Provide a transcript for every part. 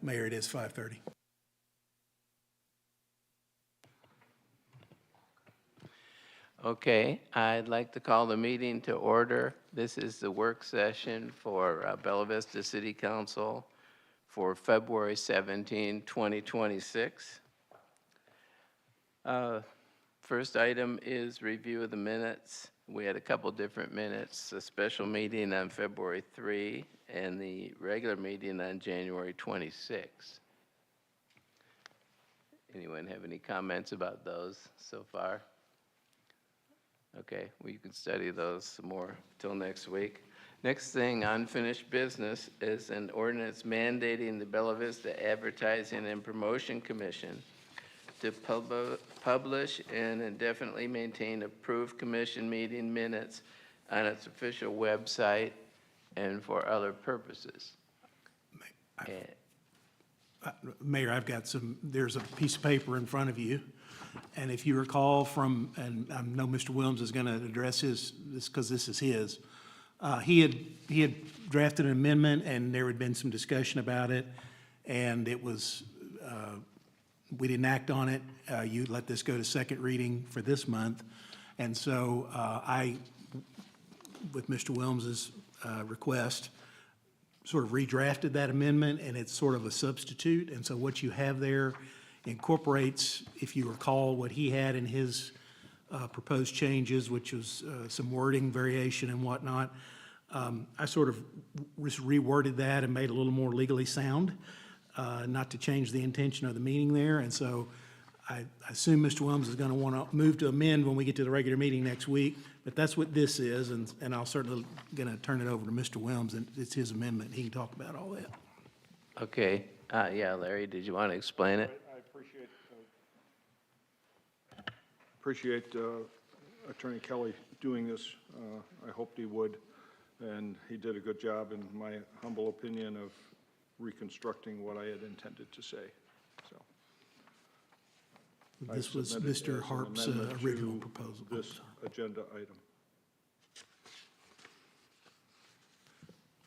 Mayor, it is 5:30. Okay, I'd like to call the meeting to order. This is the work session for Bella Vista City Council for February 17, 2026. First item is review of the minutes. We had a couple different minutes, a special meeting on February 3 and the regular meeting on January 26. Anyone have any comments about those so far? Okay, well, you can study those some more till next week. Next thing, unfinished business, is an ordinance mandating the Bella Vista Advertising and Promotion Commission to publish and indefinitely maintain approved commission meeting minutes on its official website and for other purposes. Mayor, I've got there's a piece of paper in front of you. And if you recall from, and I know Mr. Williams is going to address this because this is his, he had drafted an amendment and there had been some discussion about it, and it was, we didn't act on it. You let this go to second reading for this month. And so I, with Mr. Williams's request, sort of redrafted that amendment, and it's sort of a substitute. And so what you have there incorporates, if you recall, what he had in his proposed changes, which was some wording variation and whatnot. I sort of just reworded that and made it a little more legally sound, not to change the intention of the meaning there. And so I assume Mr. Williams is going to want to move to amend when we get to the regular meeting next week, but that's what this is, and I'll certainly going to turn it over to Mr. Williams, and it's his amendment. He can talk about all that. Okay, yeah, Larry, did you want to explain it? I appreciate Attorney Kelly doing this. I hoped he would, and he did a good job, in my humble opinion, of reconstructing what I had intended to say. So This was Mr. Harp's original proposal. This agenda item.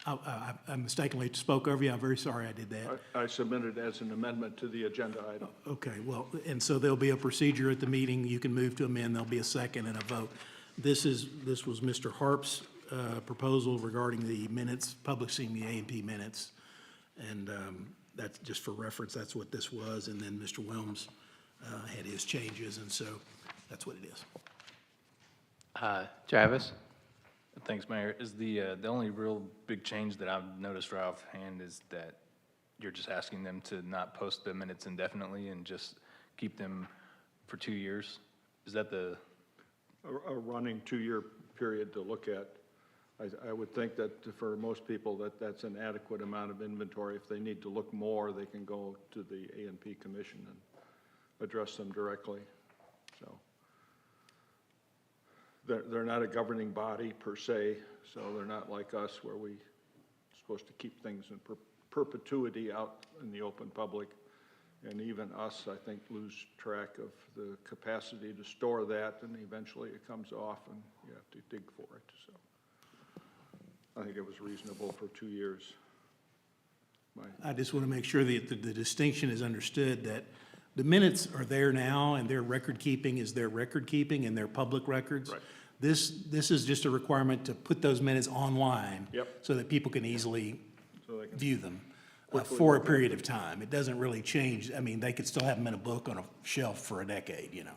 I mistakenly spoke over you. I'm very sorry I did that. I submitted as an amendment to the agenda item. Okay, well, and so there'll be a procedure at the meeting. You can move to amend. There'll be a second and a vote. This was Mr. Harp's proposal regarding the minutes, publishing the A&P minutes. And that's just for reference. That's what this was. And then Mr. Williams had his changes, and so that's what it is. Travis? Thanks, Mayor. Is the only real big change that I've noticed right offhand is that you're just asking them to not post the minutes indefinitely and just keep them for 2 years? Is that a running 2-year period to look at? I would think that for most people that's an adequate amount of inventory. If they need to look more, they can go to the A&P Commission and address them directly. So they're not a governing body per se, so they're not like us where we're supposed to keep things in perpetuity out in the open public. And even us, I think, lose track of the capacity to store that, and eventually it comes off and you have to dig for it. So I think it was reasonable for 2 years. I just want to make sure that the distinction is understood, that the minutes are there now, and their record keeping is their record keeping and their public records. Right. This is just a requirement to put those minutes online. Yep. So that people can easily view them quickly for a period of time. It doesn't really change. I mean, they could still have them in a book on a shelf for a decade, you know.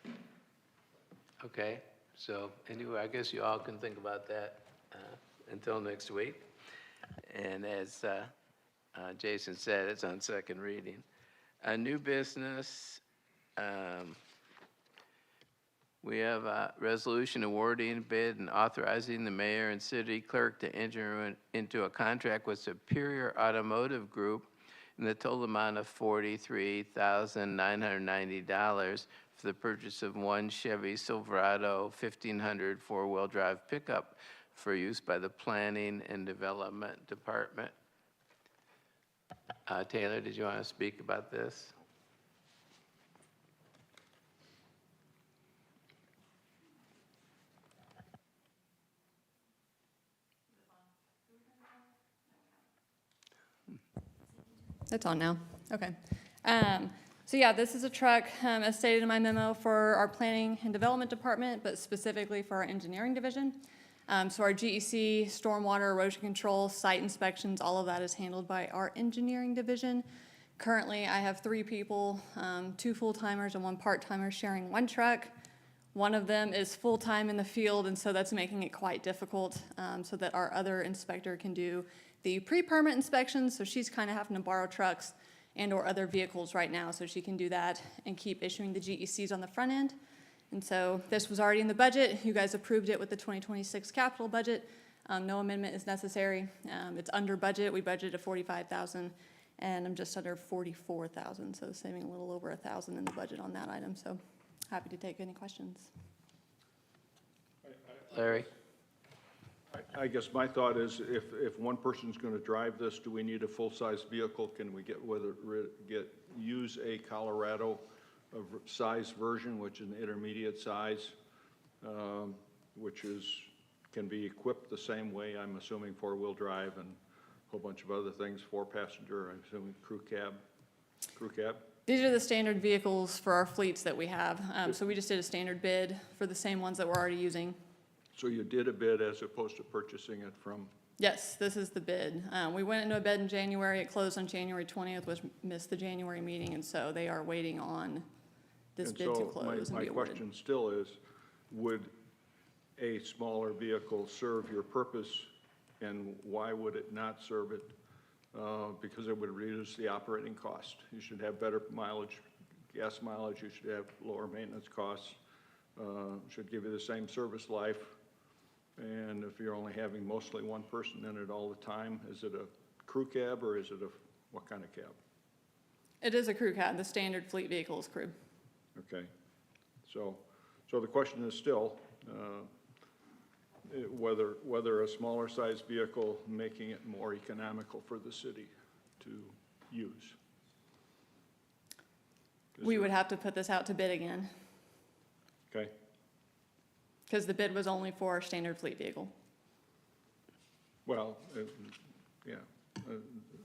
Yeah. Okay, so anyway, I guess you all can think about that until next week. And as Jason said, it's on second reading. A new business, we have a resolution awarding bid and authorizing the mayor and city clerk to enter into a contract with Superior Automotive Group in the total amount of $43,990 for the purchase of one Chevy Silverado 1500 four-wheel drive pickup for use by the Planning and Development Department. Taylor, did you want to speak about this? It's on now. Okay. So yeah, this is a truck, as stated in my memo, for our planning and development department, but specifically for our engineering division. So our GEC, stormwater, erosion control, site inspections, all of that is handled by our engineering division. Currently, I have 3 people, 2 full-timers and 1 part-timer sharing 1 truck. One of them is full-time in the field, and so that's making it quite difficult, so that our other inspector can do the pre-permit inspections. So she's kind of having to borrow trucks and/or other vehicles right now, so she can do that and keep issuing the GECs on the front end. And so this was already in the budget. You guys approved it with the 2026 capital budget. No amendment is necessary. It's under budget. We budgeted 45,000, and I'm just under 44,000, so saving a little over 1,000 in the budget on that item. So happy to take any questions. Larry? I guess my thought is if one person's going to drive this, do we need a full-size vehicle? Can we use a Colorado size version, which is an intermediate size, which can be equipped the same way, I'm assuming, 4-wheel drive and a whole bunch of other things, 4-passenger, I'm assuming crew cab? These are the standard vehicles for our fleets that we have. So we just did a standard bid for the same ones that we're already using. So you did a bid as opposed to purchasing it from? Yes, this is the bid. We went into a bid in January. It closed on January 20th, which missed the January meeting, and so they are waiting on this bid to close and be My awarded. question still is, would a smaller vehicle serve your purpose, and why would it not serve it? Because it would reduce the operating cost. You should have better mileage, gas mileage, you should have lower maintenance costs, should give you the same service life. And if you're only having mostly one person in it all the time, is it a crew cab or is it what kind of cab? It is a crew cab. The standard fleet vehicle is crew. Okay, so the question is still whether a smaller size vehicle making it more economical for the city to use. We would have to put this out to bid again, Okay, because the bid was only for a standard fleet vehicle. well, yeah,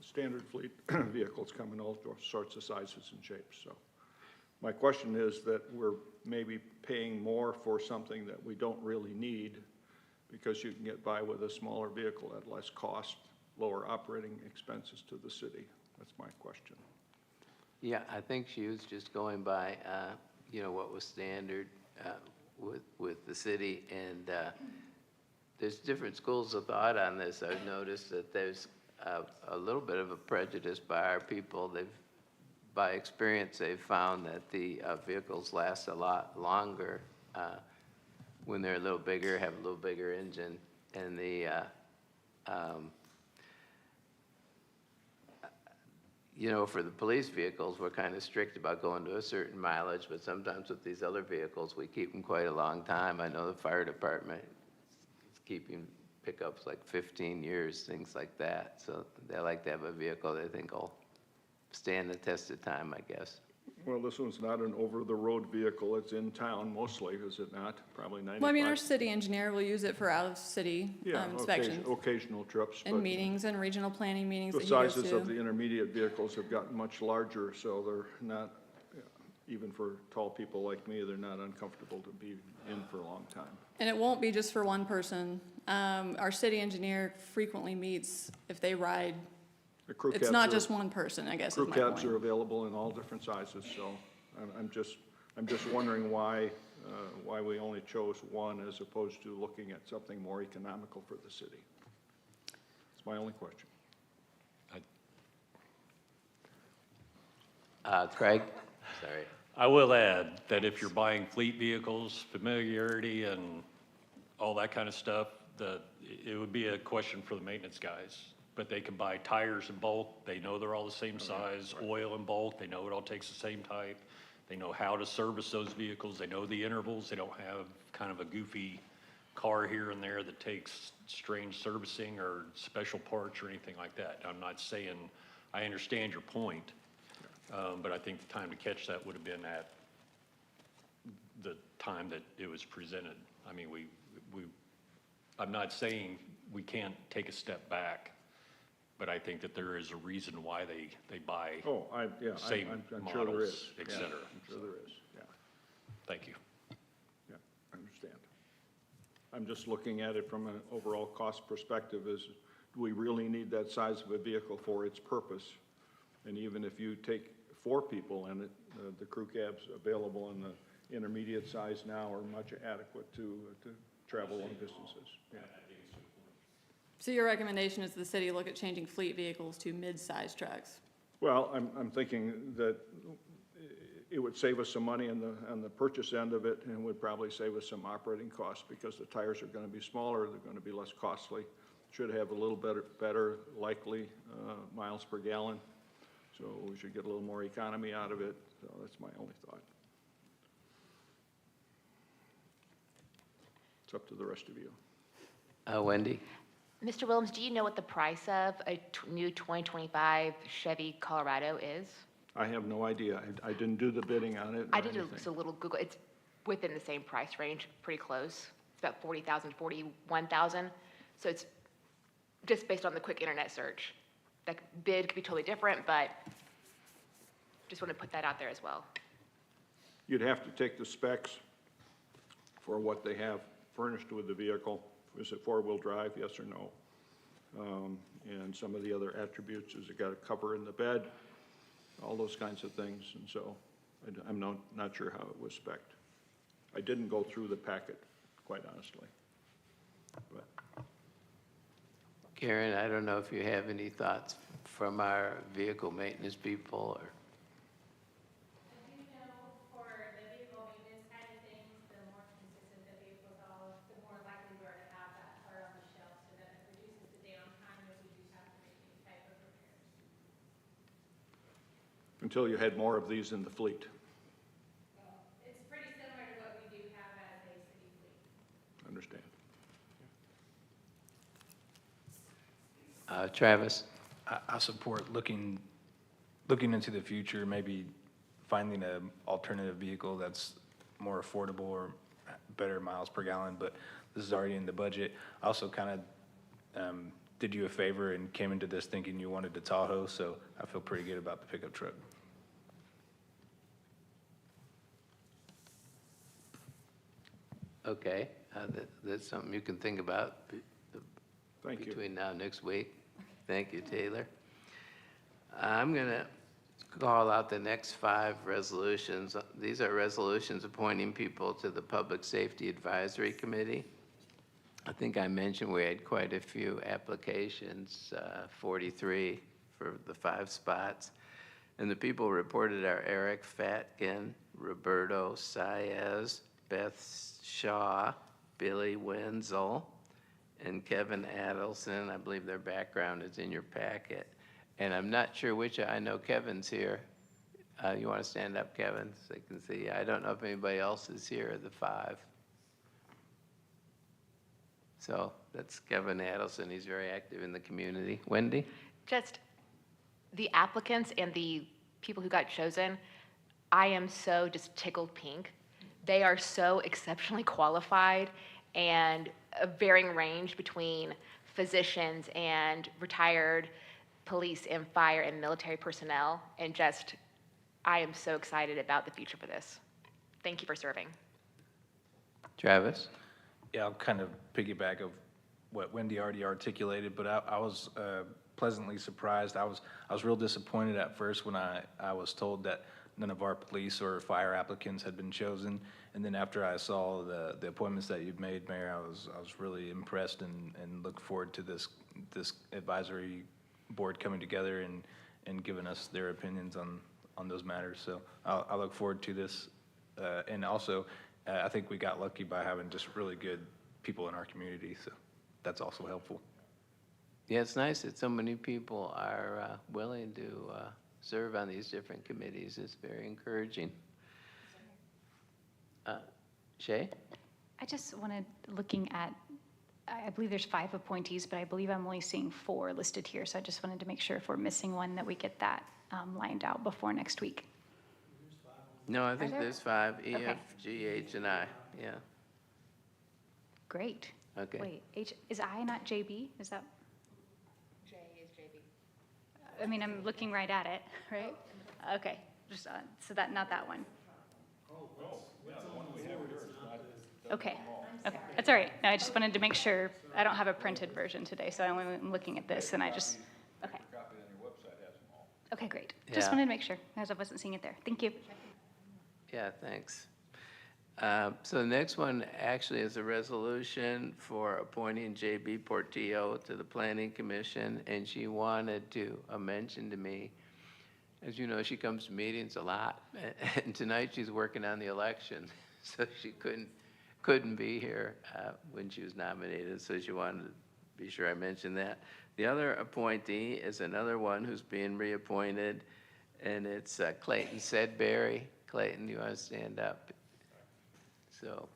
standard fleet vehicles come in all sorts of sizes and shapes, so. My question is that we're maybe paying more for something that we don't really need because you can get by with a smaller vehicle at less cost, lower operating expenses to the city. That's my question. Yeah, I think she was just going by, what was standard with the city, and there's different schools of thought on this. I've noticed that there's a little bit of a prejudice by our people. By experience, they've found that the vehicles last a lot longer when they're a little bigger, have a little bigger engine, and for the police vehicles, we're kind of strict about going to a certain mileage, but sometimes with these other vehicles, we keep them quite a long time. I know the fire department is keeping pickups like 15 years, things like that. So they like to have a vehicle they think will stand the test of time, I guess. Well, this one's not an over-the-road vehicle. It's in town mostly, is it not? Probably 95. Well, I mean, our city engineer will use it for out-of-city inspections Occasional trips. and but meetings and regional planning meetings the that he goes sizes of the to. intermediate vehicles have gotten much larger, so they're not, even for tall people like me, they're not uncomfortable to be in for a long time. And it won't be just for one person. Our city engineer frequently meets if they ride. The crew It's cabs not are- just one person, I guess is Crew my cabs are point. available in all different sizes, so I'm just wondering why we only chose one as opposed to looking at something more economical for the city. It's my only question. Craig? Sorry. I will add that if you're buying fleet vehicles, familiarity and all that kind of stuff, it would be a question for the maintenance guys. But they can buy tires in bulk, they know they're all the same size, oil in bulk, they know it all takes the same type. They know how to service those vehicles, they know the intervals, they don't have kind of a goofy car here and there that takes strange servicing or special parts or anything like that. I'm not saying, I understand your point, but I think the time to catch that would have been at the time that it was presented. I mean, I'm not saying we can't take a step back but I think that there is a reason why they buy. Oh, yeah, Same I'm sure there is. models, et Yeah, cetera. I'm sure there is, yeah, Thank you. yeah, I understand. I'm just looking at it from an overall cost perspective is, do we really need that size of a vehicle for its purpose? And even if you take 4 people in it, the crew cabs available in the intermediate size now are much adequate to travel long distances, yeah. So your recommendation is the city look at changing fleet vehicles to mid-size trucks? Well, I'm thinking that it would save us some money on the purchase end of it, and would probably save us some operating costs, because the tires are gonna be smaller, they're gonna be less costly, should have a little better likely, miles per gallon, so we should get a little more economy out of it, so that's my only thought. It's up to the rest of you. Wendy? Mr. Williams, do you know what the price of a new 2025 Chevy Colorado is? I have no idea, I didn't do the bidding on it or I did anything. just a little Google. It's within the same price range, pretty close. It's about 40,000, 41,000. So it's just based on the quick internet search. That bid could be totally different, but just want to put that out there as well. You'd have to take the specs for what they have furnished with the vehicle. Is it four-wheel drive, yes or no? And some of the other attributes, is it got a cover in the bed? All those kinds of things, and so I'm not sure how it was spec'd. I didn't go through the packet, quite honestly. But Karen, I don't know if you have any thoughts from our vehicle maintenance people, or? I do know for the vehicle maintenance side of things, the more consistent the vehicles are, the more likely we are to have that car on the shelf, so that it reduces the downtime if we do have to make any type of repairs. until you had more of these in the fleet, It's pretty similar to what we do have as a city fleet. understand? Travis? I support looking into the future, maybe finding a alternative vehicle that's more affordable or better miles per gallon, but this is already in the budget. I also kind of did you a favor and came into this thinking you wanted the Tahoe, so I feel pretty good about the pickup truck. Okay, that's something you can think about Thank you. between now and next week. Thank you, Taylor. I'm going to call out the next 5 resolutions. These are resolutions appointing people to the Public Safety Advisory Committee. I think I mentioned we had quite a few applications, 43 for the 5 spots. And the people reported are Eric Fatkin, Roberto Saez, Beth Shaw, Billy Wenzel, and Kevin Adelson. I believe their background is in your packet. And I'm not sure which, I know Kevin's here. You want to stand up, Kevin, so I can see? I don't know if anybody else is here of the 5. So that's Kevin Adelson. He's very active in the community. Wendy? Just the applicants and the people who got chosen, I am so just tickled pink. They are so exceptionally qualified, and a varying range between physicians and retired police and fire and military personnel. And just, I am so excited about the future for this. Thank you for serving. Travis? Yeah, I'll kind of piggyback of what Wendy already articulated, but I was pleasantly surprised. I was real disappointed at first when I was told that none of our police or fire applicants had been chosen. And then after I saw the appointments that you've made, Mayor, I was really impressed and look forward to this advisory board coming together and giving us their opinions on those matters. So I look forward to this. And also, I think we got lucky by having just really good people in our community. So that's also helpful. Yeah, it's nice that so many people are willing to serve on these different committees. It's very encouraging. Shay? I just wanted, looking at, I believe there's 5 appointees, but I believe I'm only seeing 4 listed here. So I just wanted to make sure if we're missing one that we get that lined out before next week. No, I think there? there's 5, E, Okay. F, G, H, and I. Yeah, Great. okay. Wait, is I not JB? Is that? J is JB. I mean, I'm looking right at it, right? Okay, just, so that, not that one. Okay, okay, that's all right. No, I just wanted to make sure, I don't have a printed version today, so I only am looking at this, and I just, okay. Okay, great. Just Yeah. wanted to make sure, as I wasn't seeing it there. Thank you. Yeah, thanks. So the next one actually is a resolution for appointing J.B. Portillo to the Planning Commission, and she wanted to mention to me, as you know, she comes to meetings a lot, and tonight she's working on the election, so she couldn't be here when she was nominated, so she wanted to be sure I mentioned that. The other appointee is another one who's being reappointed, and it's Clayton Sedberry. Clayton, you want to stand up? So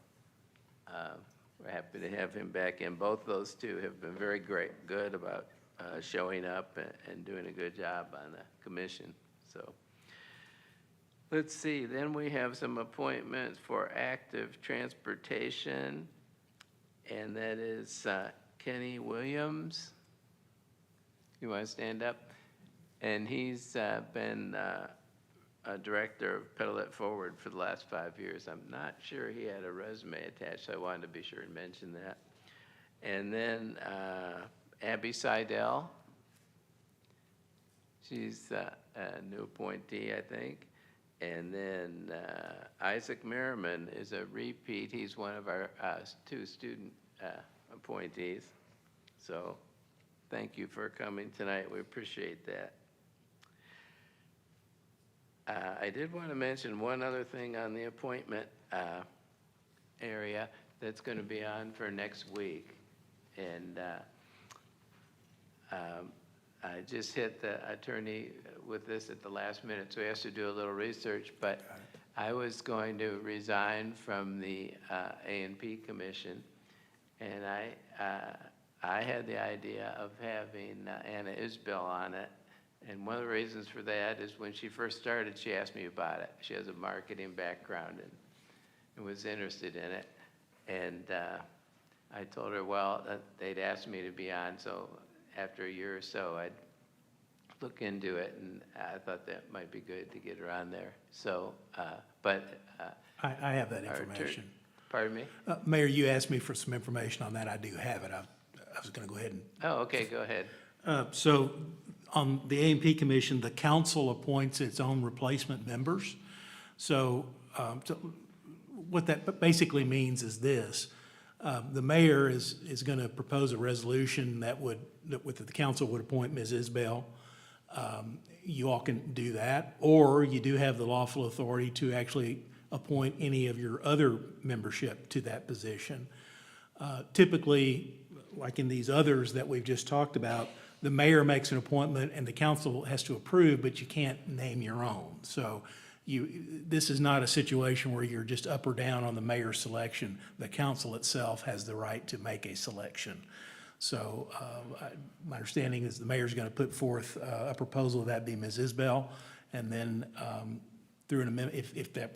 we're happy to have him back in. Both those two have been very good about showing up and doing a good job on the commission. So let's see, then we have some appointments for active transportation, and that is Kenny Williams. You want to stand up? And he's been a director of Pedal It Forward for the last 5 years. I'm not sure he had a resume attached, so I wanted to be sure to mention that. And then Abby Seidel. She's a new appointee, I think. And then Isaac Merriman is a repeat. He's one of our 2 student appointees. So thank you for coming tonight. We appreciate that. I did want to mention one other thing on the appointment area that's going to be on for next week. And I just hit the attorney with this at the last minute, so he has to do a little research. But I was going to resign from the A&P Commission, and I had the idea of having Anna Isbell on it. And one of the reasons for that is when she first started, she asked me about it. She has a marketing background and was interested in it. And I told her, well, they'd asked me to be on, so after a year or so, I'd look into it, and I thought that might be good to get her on there. So, but I have that our information. pardon me? Mayor, you asked me for some information on that. I do have it. I was going to go ahead and. Oh, okay, go ahead. So on the A&P Commission, the council appoints its own replacement members. So what that basically means is this. The mayor is going to propose a resolution that the council would appoint Ms. Isbell. You all can do that, or you do have the lawful authority to actually appoint any of your other membership to that position. Typically, like in these others that we've just talked about, the mayor makes an appointment and the council has to approve, but you can't name your own. So this is not a situation where you're just up or down on the mayor's selection. The council itself has the right to make a selection. So my understanding is the mayor's going to put forth a proposal that be Ms. Isbell, and then through an amendment, if there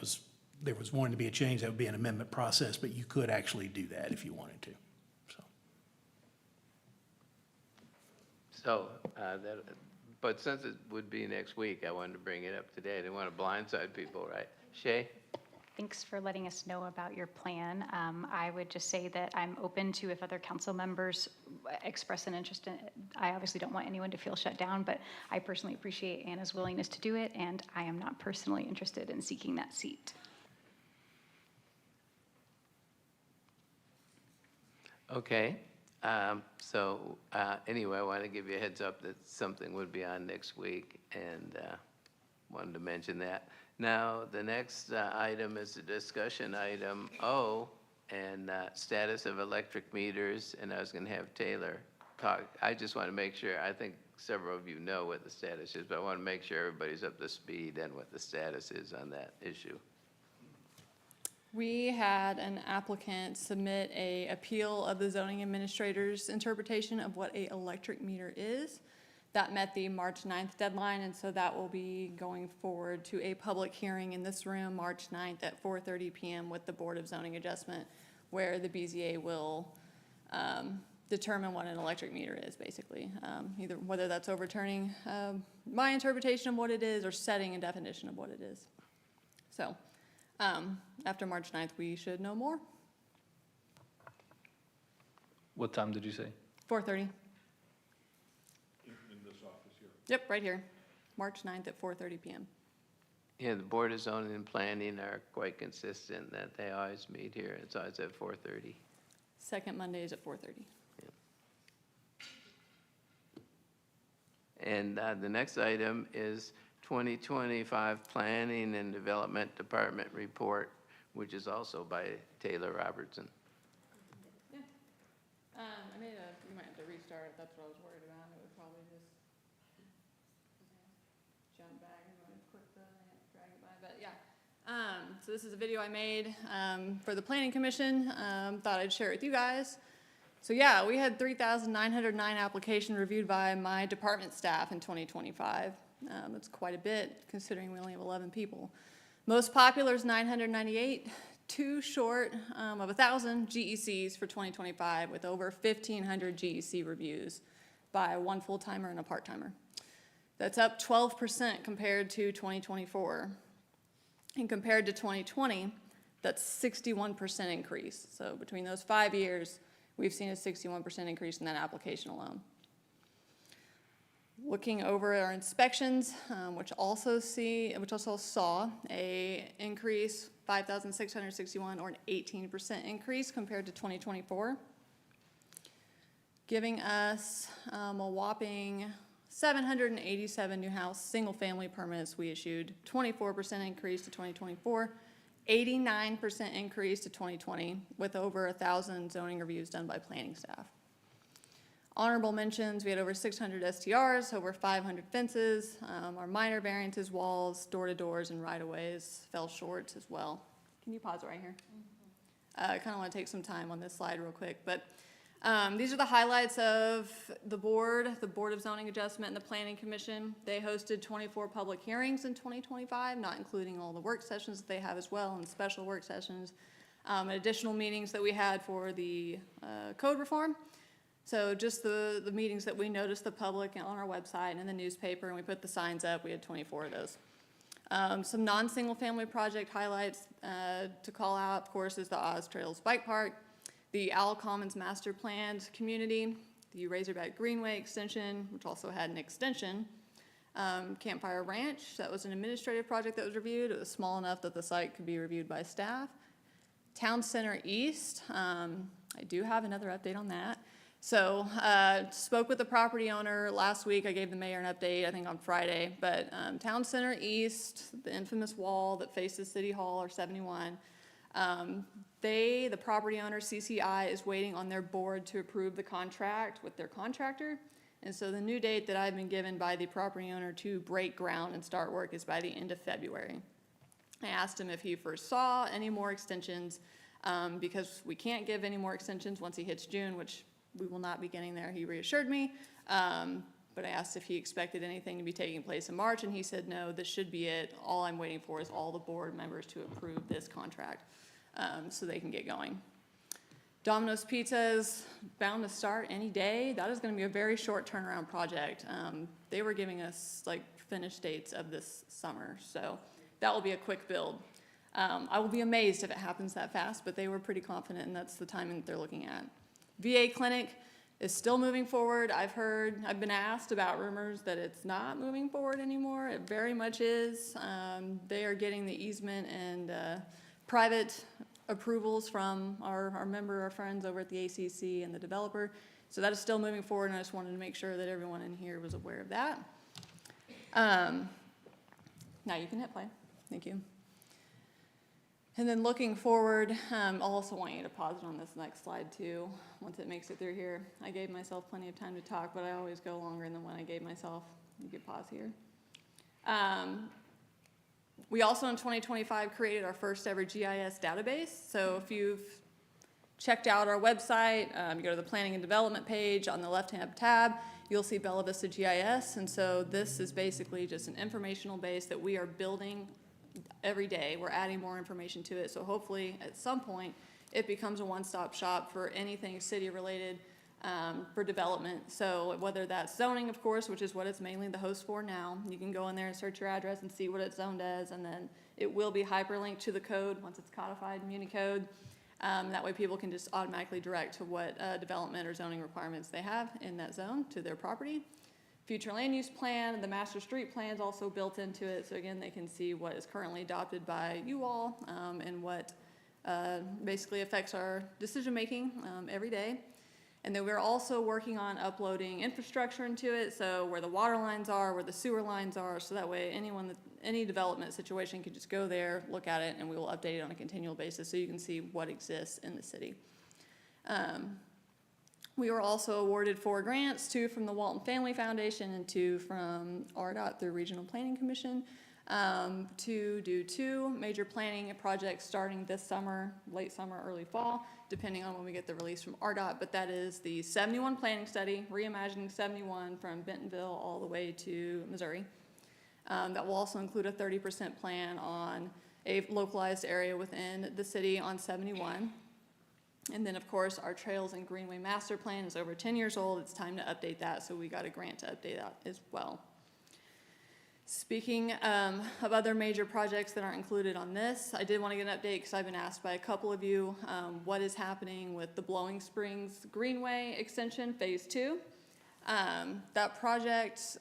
was wanting to be a change, that would be an amendment process, but you could actually do that if you wanted to. So, but since it would be next week, I wanted to bring it up today. I didn't want to blindside people, right? Shay? Thanks for letting us know about your plan. I would just say that I'm open to if other council members express an interest in it. I obviously don't want anyone to feel shut down, but I personally appreciate Anna's willingness to do it, and I am not personally interested in seeking that seat. Okay. Anyway, I want to give you a heads up that something would be on next week, and wanted to mention that. Now, the next item is a discussion item O, and status of electric meters, and I was going to have Taylor talk. I just want to make sure, I think several of you know what the status is, but I want to make sure everybody's up to speed and what the status is on that issue. We had an applicant submit a appeal of the zoning administrator's interpretation of what a electric meter is. That met the March 9th deadline, and so that will be going forward to a public hearing in this room, March 9th at 4:30 p.m. with the Board of Zoning Adjustment, where the BZA will determine what an electric meter is, basically. Either whether that's overturning my interpretation of what it is or setting a definition of what it is. So after March 9th, we should know more. What time did you say? 4:30. In this office here. Yep, right here. March 9th at 4:30 p.m. Yeah, the Board of Zoning and Planning are quite consistent that they always meet here. It's always at 4:30. Second Monday is at 4:30. And the next item is 2025 Planning and Development Department Report, which is also by Taylor Robertson. Yeah. I made you might have to restart it. That's what I was worried about. It would probably just jump back and click drag it by. But yeah. So this is a video I made for the Planning Commission. Thought I'd share it with you guys. So yeah, we had 3,909 applications reviewed by my department staff in 2025. That's quite a bit considering we only have 11 people. Most popular is 998, too short of 1,000 GECs for 2025 with over 1,500 GEC reviews by one full-timer and a part-timer. That's up 12% compared to 2024. And compared to 2020, that's 61% increase. So between those 5 years, we've seen a 61% increase in that application alone. Looking over our inspections, which also saw a increase, 5,661, or an 18% increase compared to 2024, giving us a whopping 787 new house single-family permits we issued, 24% increase to 2024. 89% increase to 2020 with over 1,000 zoning reviews done by planning staff. Honorable mentions, we had over 600 STRs, over 500 fences. Our minor variances, walls, door-to-doors, and right-of-ways fell short as well. Can you pause it right here? I kind of want to take some time on this slide real quick, but these are the highlights of the Board of Zoning Adjustment, and the Planning Commission. They hosted 24 public hearings in 2025, not including all the work sessions that they have as well, and special work sessions, and additional meetings that we had for the code reform. So just the meetings that we noticed the public on our website and in the newspaper, and we put the signs up, we had 24 of those. Some non-single family project highlights to call out, of course, is the Oz Trails Bike Park, the Owl Commons Master Planned Community, the Razorback Greenway Extension, which also had an extension, Campfire Ranch, that was an administrative project that was reviewed. It was small enough that the site could be reviewed by staff. Town Center East, I do have another update on that. So spoke with the property owner last week. I gave the mayor an update, I think on Friday, but Town Center East, the infamous wall that faces City Hall or 71, the property owner, CCI, is waiting on their board to approve the contract with their contractor. And so the new date that I've been given by the property owner to break ground and start work is by the end of February. I asked him if he foresaw any more extensions, because we can't give any more extensions once he hits June, which we will not be getting there, he reassured me. But I asked if he expected anything to be taking place in March, and he said, no, this should be it. All I'm waiting for is all the board members to approve this contract so they can get going. Domino's Pizza is bound to start any day. That is going to be a very short turnaround project. They were giving us like finish dates of this summer, so that will be a quick build. I will be amazed if it happens that fast, but they were pretty confident, and that's the timing that they're looking at. VA clinic is still moving forward. I've been asked about rumors that it's not moving forward anymore. It very much is. They are getting the easement and private approvals from our friends over at the ACC and the developer. So that is still moving forward, and I just wanted to make sure that everyone in here was aware of that. Now you can hit play. Thank you. And then looking forward, I'll also want you to pause it on this next slide too, once it makes it through here. I gave myself plenty of time to talk, but I always go longer than when I gave myself. You could pause here. We also in 2025 created our first ever GIS database. So if you've checked out our website, you go to the Planning and Development page, on the left-hand tab, you'll see Bella Vista GIS. And so this is basically just an informational base that we are building every day. We're adding more information to it. So hopefully at some point it becomes a one-stop shop for anything city related, for development. So whether that's zoning, of course, which is what it's mainly the host for now, you can go in there and search your address and see what it's zoned as, and then it will be hyperlinked to the code once it's codified in Unicode. That way people can just automatically direct to what development or zoning requirements they have in that zone to their property. Future land use plan, the master street plan is also built into it, so again, they can see what is currently adopted by you all and what basically affects our decision-making every day. And then we're also working on uploading infrastructure into it, so where the water lines are, where the sewer lines are, so that way any development situation can just go there, look at it, and we will update it on a continual basis so you can see what exists in the city. We were also awarded 4 grants, 2 from the Walton Family Foundation and 2 from RDOT through Regional Planning Commission, to do 2 major planning projects starting this summer, late summer, early fall, depending on when we get the release from RDOT. But that is the 71 planning study, reimagining 71 from Bentonville all the way to Missouri. That will also include a 30% plan on a localized area within the city on 71. And then, of course, our Trails and Greenway Master Plan is over 10 years old. It's time to update that, so we got a grant to update that as well. Speaking of other major projects that aren't included on this, I did want to get an update because I've been asked by a couple of you what is happening with the Blowing Springs Greenway Extension Phase 2. That project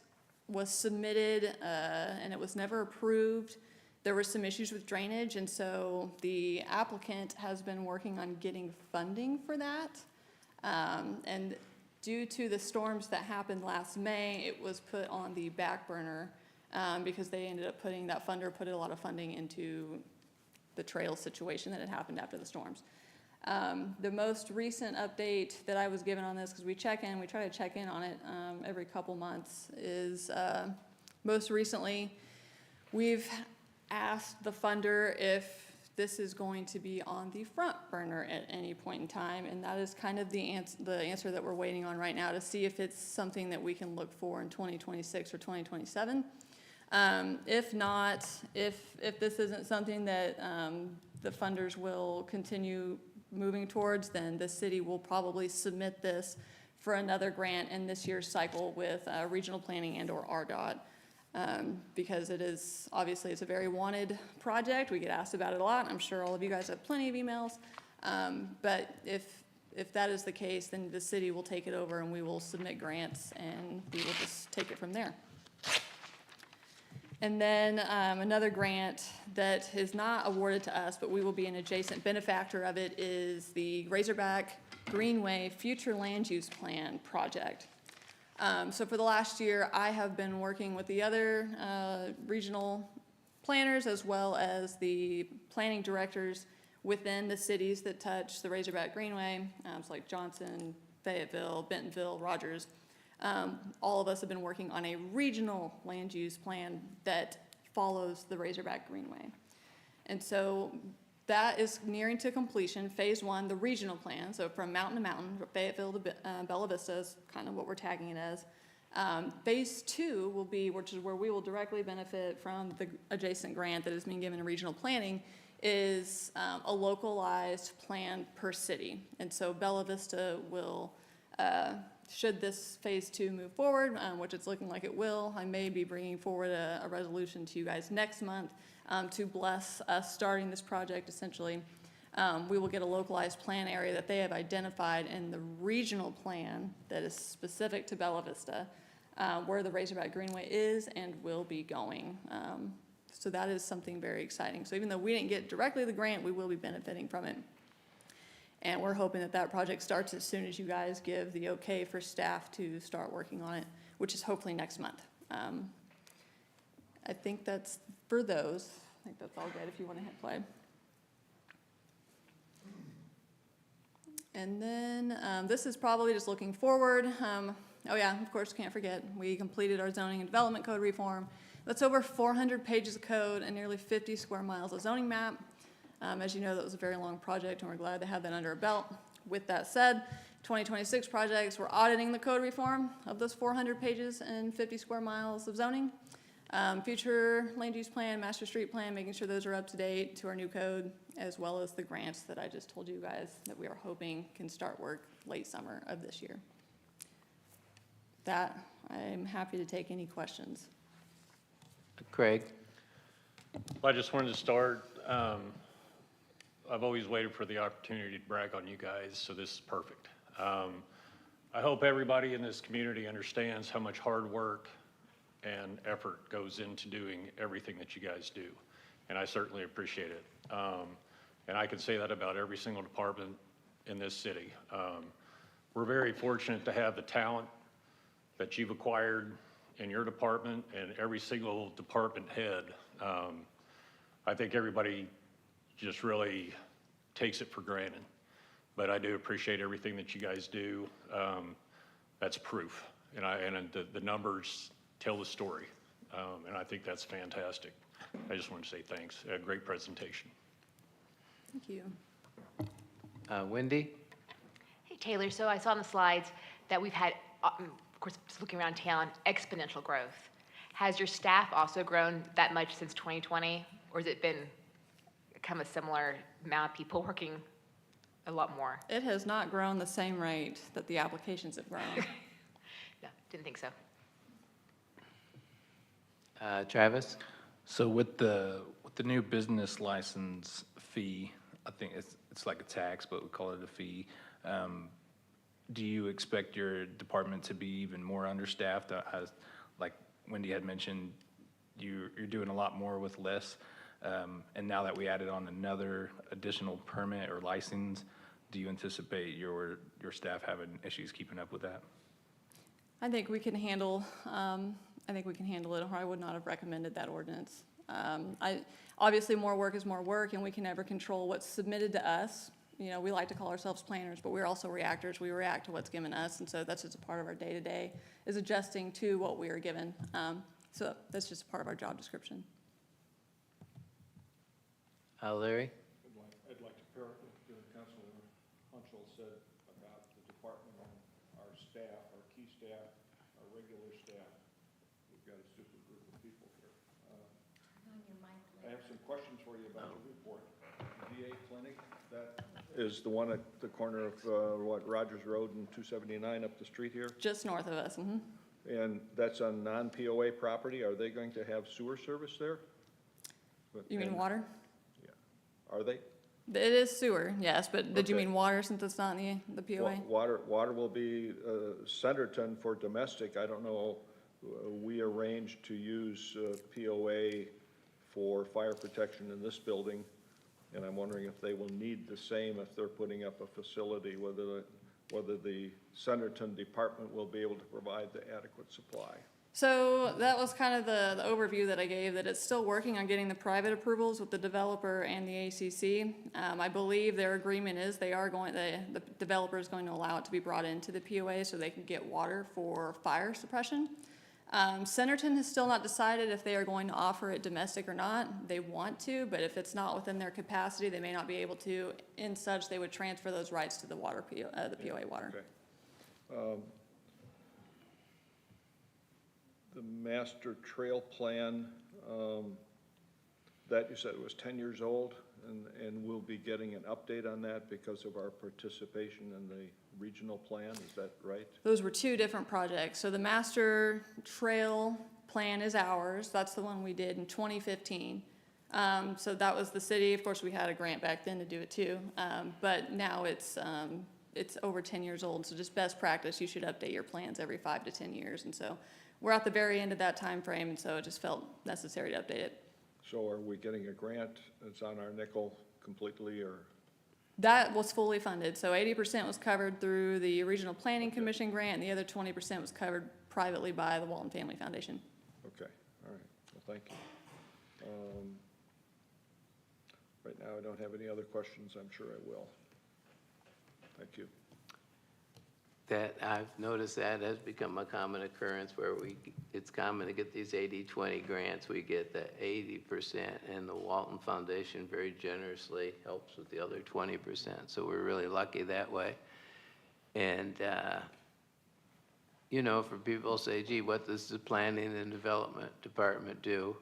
was submitted and it was never approved. There were some issues with drainage, and so the applicant has been working on getting funding for that. And due to the storms that happened last May, it was put on the back burner because they ended up put a lot of funding into the trail situation that had happened after the storms. The most recent update that I was given on this, because we try to check in on it every couple months, is most recently we've asked the funder if this is going to be on the front burner at any point in time, and that is kind of the answer that we're waiting on right now to see if it's something that we can look for in 2026 or 2027. If not, if this isn't something that the funders will continue moving towards, then the city will probably submit this for another grant in this year's cycle with regional planning and or RDOT. Because obviously it's a very wanted project. We get asked about it a lot. I'm sure all of you guys have plenty of emails. But if that is the case, then the city will take it over and we will submit grants and we will just take it from there. And then another grant that is not awarded to us, but we will be an adjacent benefactor of it, is the Razorback Greenway Future Land Use Plan project. So for the last year, I have been working with the other regional planners as well as the planning directors within the cities that touch the Razorback Greenway, so like Johnson, Fayetteville, Bentonville, Rogers. All of us have been working on a regional land use plan that follows the Razorback Greenway. And so that is nearing to completion. Phase 1, the regional plan, so from mountain to mountain, Fayetteville to Bella Vista is kind of what we're tagging it as. Phase 2 will be, which is where we will directly benefit from the adjacent grant that is being given in regional planning, is a localized plan per city. And so Bella Vista will, should this phase 2 move forward, which it's looking like it will, I may be bringing forward a resolution to you guys next month to bless us starting this project. Essentially, we will get a localized plan area that they have identified in the regional plan that is specific to Bella Vista, where the Razorback Greenway is and will be going. So that is something very exciting. So even though we didn't get directly the grant, we will be benefiting from it. And we're hoping that that project starts as soon as you guys give the okay for staff to start working on it, which is hopefully next month. I think that's for those. I think that's all good if you want to hit play. And then this is probably just looking forward. Oh yeah, of course, can't forget, we completed our zoning and development code reform. That's over 400 pages of code and nearly 50 square miles of zoning map. As you know, that was a very long project, and we're glad to have that under our belt. With that said, 2026 projects, we're auditing the code reform of those 400 pages and 50 square miles of zoning. Future land use plan, master street plan, making sure those are up to date to our new code, as well as the grants that I just told you guys that we are hoping can start work late summer of this year. That, I'm happy to take any questions. Craig? I just wanted to start, I've always waited for the opportunity to brag on you guys, so this is perfect. I hope everybody in this community understands how much hard work and effort goes into doing everything that you guys do, and I certainly appreciate it. And I can say that about every single department in this city. We're very fortunate to have the talent that you've acquired in your department and every single department head. I think everybody just really takes it for granted, but I do appreciate everything that you guys do. That's proof, and the numbers tell the story, and I think that's fantastic. I just want to say thanks. A great presentation. Thank you. Wendy? Hey, Taylor, so I saw on the slides that we've had, of course, just looking around town, exponential growth. Has your staff also grown that much since 2020, or has it been kind of a similar amount of people working a lot more? It has not grown the same rate that the applications have grown. No, didn't think so. Travis? So with the new business license fee, I think it's like a tax, but we call it a fee. Do you expect your department to be even more understaffed? As, like Wendy had mentioned, you're doing a lot more with less. And now that we added on another additional permit or license, do you anticipate your staff having issues keeping up with that? I think we can handle it, or I would not have recommended that ordinance. Obviously, more work is more work, and we can never control what's submitted to us. You know, we like to call ourselves planners, but we're also reactors. We react to what's given us, and so that's just a part of our day-to-day, is adjusting to what we are given. So that's just a part of our job description. Larry? I'd like to pair up with Councilor Hunchel said about the department and our staff, our key staff, our regular staff. We've got a super group of people here. I have some questions for you about your report. VA clinic, that is the one at the corner of, Rogers Road and 279 up the street here? Just north of us. Mm-hmm. And that's on non-POA property. Are they going to have sewer service there? You mean And- water? Are they? It is sewer, yes, but did you Okay. mean water since it's not in the POA? Water will be Centerton for domestic. I don't know, we arranged to use POA for fire protection in this building, and I'm wondering if they will need the same if they're putting up a facility, whether the Centerton department will be able to provide the adequate supply. So that was kind of the overview that I gave, that it's still working on getting the private approvals with the developer and the ACC. I believe their agreement is the developer is going to allow it to be brought into the POA so they can get water for fire suppression. Centerton has still not decided if they are going to offer it domestic or not. They want to, but if it's not within their capacity, they may not be able to. In such, they would transfer those rights to the the POA water. Okay. The master trail plan, that you said was 10 years old, and we'll be getting an update on that because of our participation in the regional plan, is that right? Those were two different projects. So the master trail plan is ours. That's the one we did in 2015. So that was the city. Of course, we had a grant back then to do it too. But now it's over 10 years old. So just best practice, you should update your plans every 5 to 10 years. And so we're at the very end of that time frame, and so it just felt necessary to update it. So are we getting a grant that's on our nickel completely, or? That was fully funded. So 80% was covered through the Regional Planning Commission grant, and the other 20% was covered privately by the Walton Family Foundation. Okay, all right, well, thank you. Right now, I don't have any other questions. I'm sure I will. Thank you. That, I've noticed that has become a common occurrence where it's common to get these 80-20 grants. We get the 80%, and the Walton Foundation very generously helps with the other 20%. So we're really lucky that way. And you know, for people say, gee, what does the planning and development department do?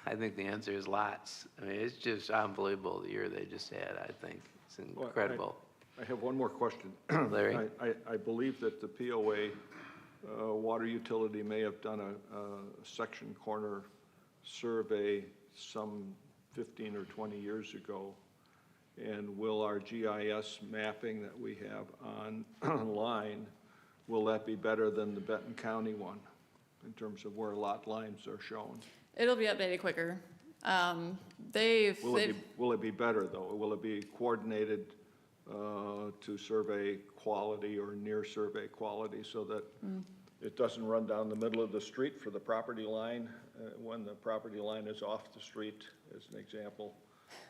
I think the answer is lots. I mean, it's just unbelievable the year they just had, I think. It's Well, incredible. I have one more question. Larry? I believe that the POA water utility may have done a section corner survey some 15 or 20 years ago. And will our GIS mapping that we have online, will that be better than the Benton County one in terms of where lot lines are shown? It'll be updated quicker. Will it be better, though? Will it be coordinated to survey quality or near survey quality so that it doesn't run down the middle of the street for the property line when the property line is off the street, as an example?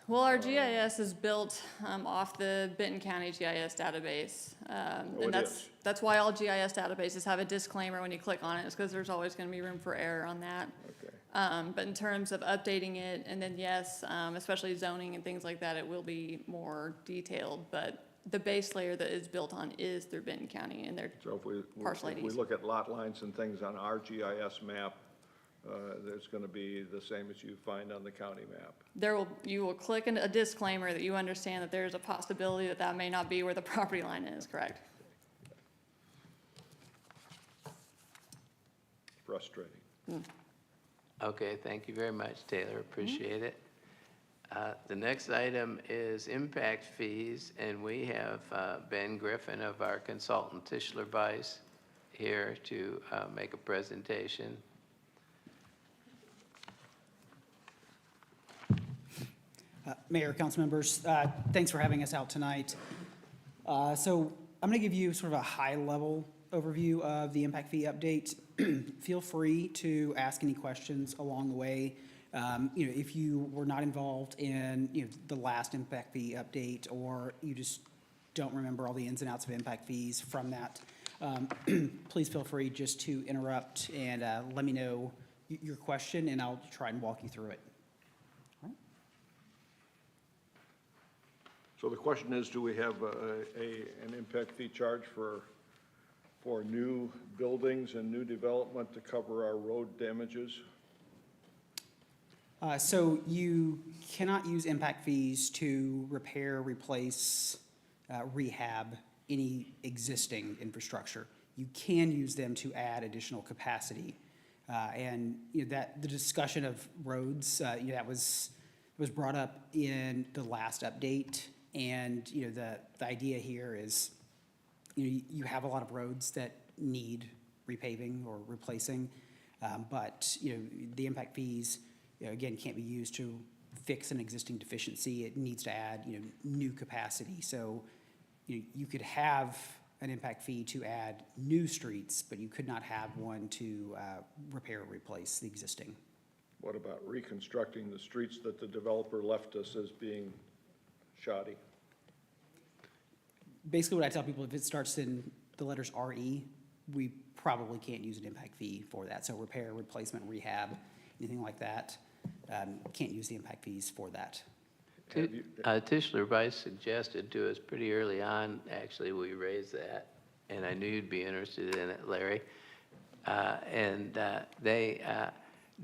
Well, our GIS is built off the Benton County GIS database. Oh, And it is? that's why all GIS databases have a disclaimer when you click on it, is because there's always going to be room for error on that. Okay. But in terms of updating it, and then yes, especially zoning and things like that, it will be more detailed. But the base layer that is built on is through Benton County and their So parcel if we IDs. look at lot lines and things on our GIS map, there's going to be the same as you find on the county map. You will click a disclaimer that you understand that there's a possibility that that may not be where the property line is, correct? Frustrating. Okay, thank you very much, Taylor, appreciate it. The next item is impact fees, and we have Ben Griffin of our consultant Tischler Weiss here to make a presentation. Mayor, council members, thanks for having us out tonight. So I'm going to give you sort of a high-level overview of the impact fee update. Feel free to ask any questions along the way. If you were not involved in the last impact fee update, or you just don't remember all the ins and outs of impact fees from that, please feel free just to interrupt and let me know your question, and I'll try and walk you through it. So the question is, do we have an impact fee charge for new buildings and new development to cover our road damages? So you cannot use impact fees to repair, replace, rehab any existing infrastructure. You can use them to add additional capacity. And that the discussion of roads, that was brought up in the last update. And the idea here is you have a lot of roads that need repaving or replacing, but the impact fees again can't be used to fix an existing deficiency. It needs to add new capacity. So you could have an impact fee to add new streets, but you could not have one to repair or replace the existing. What about reconstructing the streets that the developer left us as being shoddy? Basically, what I tell people, if it starts in the letters RE, we probably can't use an impact fee for that. So repair, replacement, rehab, anything like that, can't use the impact fees for that. Tischler Weiss suggested to us pretty early on, actually, we raised that, and I knew you'd be interested in it, Larry. They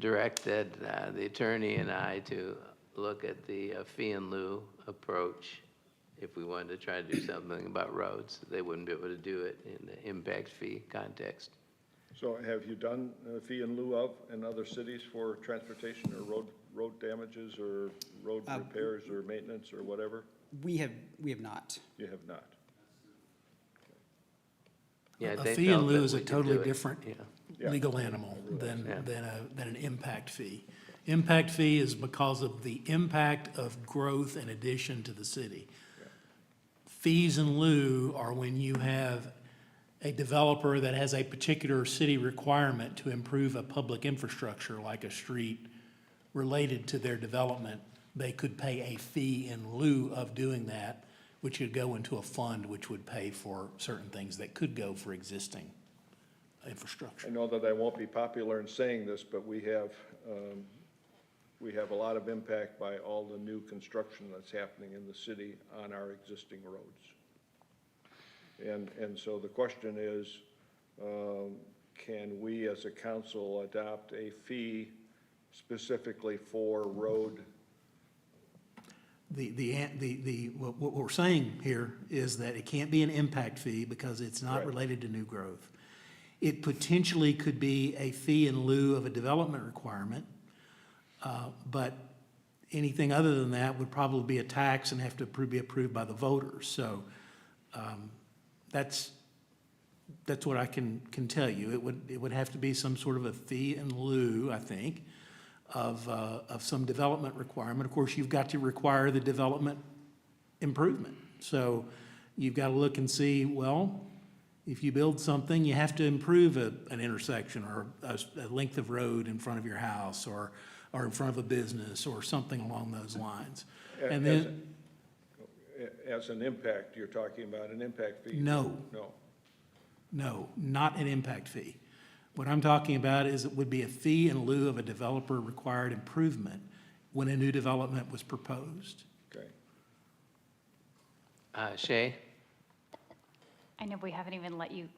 directed the attorney and I to look at the fee in lieu approach if we wanted to try to do something about roads. They wouldn't be able to do it in the impact fee context. So have you done fee in lieu of in other cities for transportation or road damages or road repairs or maintenance or whatever? We have not. You have not. Yeah, A they fee in felt lieu that is a we could totally do it. different Yeah. legal animal than Yeah. an impact fee. Impact fee is because of the impact of growth and addition to the city. Fees in lieu are when you have a developer that has a particular city requirement to improve a public infrastructure, like a street, related to their development. They could pay a fee in lieu of doing that, which would go into a fund which would pay for certain things that could go for existing infrastructure. I know that I won't be popular in saying this, but we have a lot of impact by all the new construction that's happening in the city on our existing roads. And so the question is, can we as a council adopt a fee specifically for road? What we're saying here is that it can't be an impact fee because it's not Right. related to new growth. It potentially could be a fee in lieu of a development requirement, but anything other than that would probably be a tax and have to be approved by the voters. So that's what I can tell you. It would have to be some sort of a fee in lieu, I think, of some development requirement. Of course, you've got to require the development improvement. So you've got to look and see, well, if you build something, you have to improve an intersection or a length of road in front of your house or in front of a business or something along those lines. And then, As an impact, you're talking about an impact fee? No. No. no, not an impact fee. What I'm talking about is it would be a fee in lieu of a developer-required improvement when a new development was proposed. Okay. Shay? I know we haven't even let you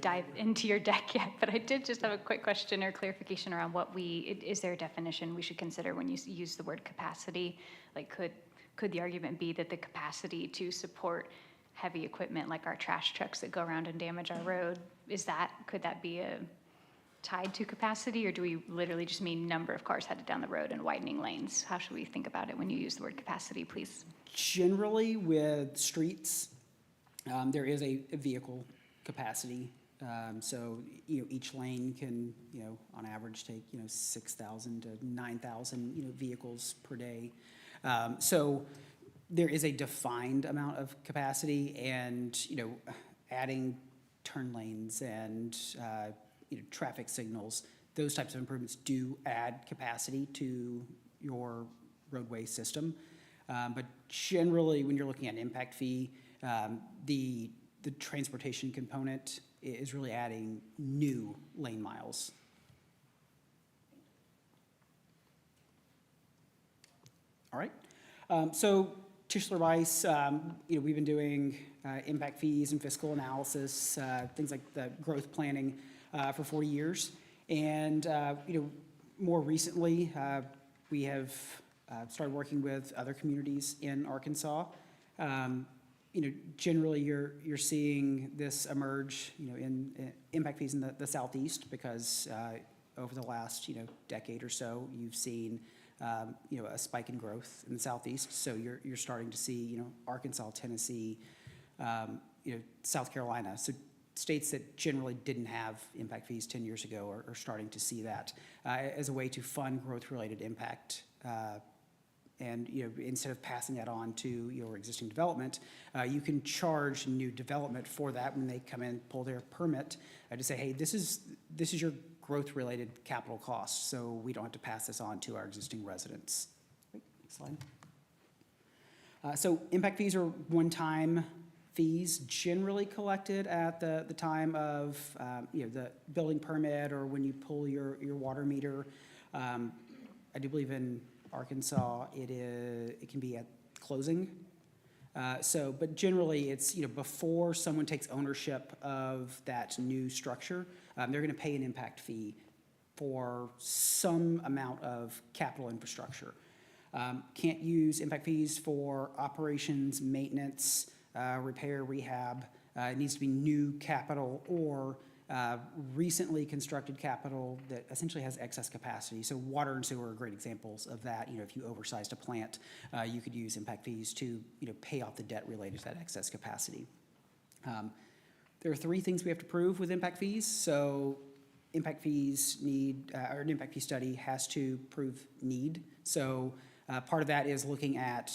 dive into your deck yet, but I did just have a quick question or clarification around is there a definition we should consider when you use the word capacity? Like, could the argument be that the capacity to support heavy equipment like our trash trucks that go around and damage our road, could that be tied to capacity, or do we literally just mean number of cars headed down the road and widening lanes? How should we think about it when you use the word capacity, please? Generally, with streets, there is a vehicle capacity. So, each lane can, on average take, 6,000 to 9,000, vehicles per day. So there is a defined amount of capacity, and, adding turn lanes and, traffic signals, those types of improvements do add capacity to your roadway system. But generally, when you're looking at an impact fee, the transportation component is really adding new lane miles. All right. So Tischler Weiss, we've been doing impact fees and fiscal analysis, things like the growth planning for 40 years. And, more recently, we have started working with other communities in Arkansas. Generally you're seeing this emerge, in impact fees in the Southeast because over the last, decade or so, you've seen, a spike in growth in the Southeast. So you're starting to see, Arkansas, Tennessee, South Carolina. So states that generally didn't have impact fees 10 years ago are starting to see that as a way to fund growth-related impact. And, instead of passing that on to your existing development, you can charge new development for that when they come in, pull their permit, to say, hey, this is your growth-related capital costs, so we don't have to pass this on to our existing residents. Next slide. So impact fees are one-time fees generally collected at the time of, the building permit or when you pull your water meter. I do believe in Arkansas, it can be at closing. But generally it's, before someone takes ownership of that new structure, they're gonna pay an impact fee for some amount of capital infrastructure. Can't use impact fees for operations, maintenance, repair, rehab. It needs to be new capital or recently constructed capital that essentially has excess capacity. So water and sewer are great examples of that. If you oversized a plant, you could use impact fees to, pay off the debt related to that excess capacity. There are three things we have to prove with impact fees. So impact fees or an impact fee study has to prove need. So part of that is looking at,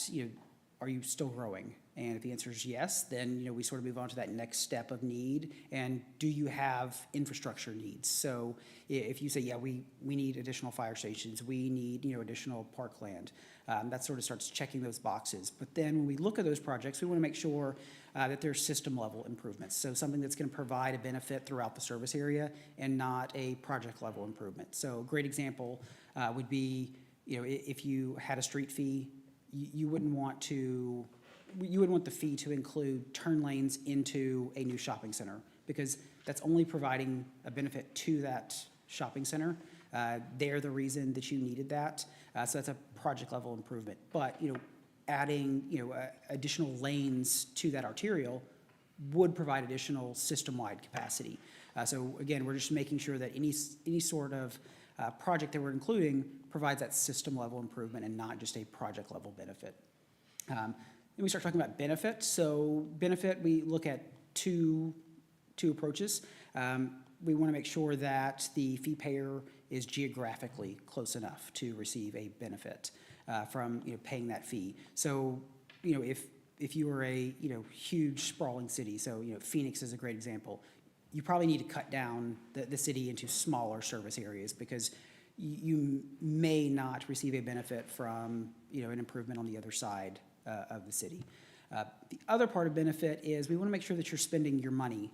are you still growing? And if the answer is yes, then we sort of move on to that next step of need. And do you have infrastructure needs? So if you say, yeah, we need additional fire stations, we need additional parkland, that sort of starts checking those boxes. But then when we look at those projects, we want to make sure that they're system level improvements. So something that's going to provide a benefit throughout the service area and not a project level improvement. So a great example would be, if you had a street fee, you wouldn't want the fee to include turn lanes into a new shopping center because that's only providing a benefit to that shopping center. They're the reason that you needed that. So that's a project level improvement. But, adding, additional lanes to that arterial would provide additional system-wide capacity. So again, we're just making sure that any sort of project that we're including provides that system-level improvement and not just a project-level benefit. Then we start talking about benefit. So benefit, we look at two approaches. We want to make sure that the fee payer is geographically close enough to receive a benefit from paying that fee. So if you were a huge sprawling city, so Phoenix is a great example, you probably need to cut down the city into smaller service areas because you may not receive a benefit from an improvement on the other side of the city. The other part of benefit is we want to make sure that you're spending your money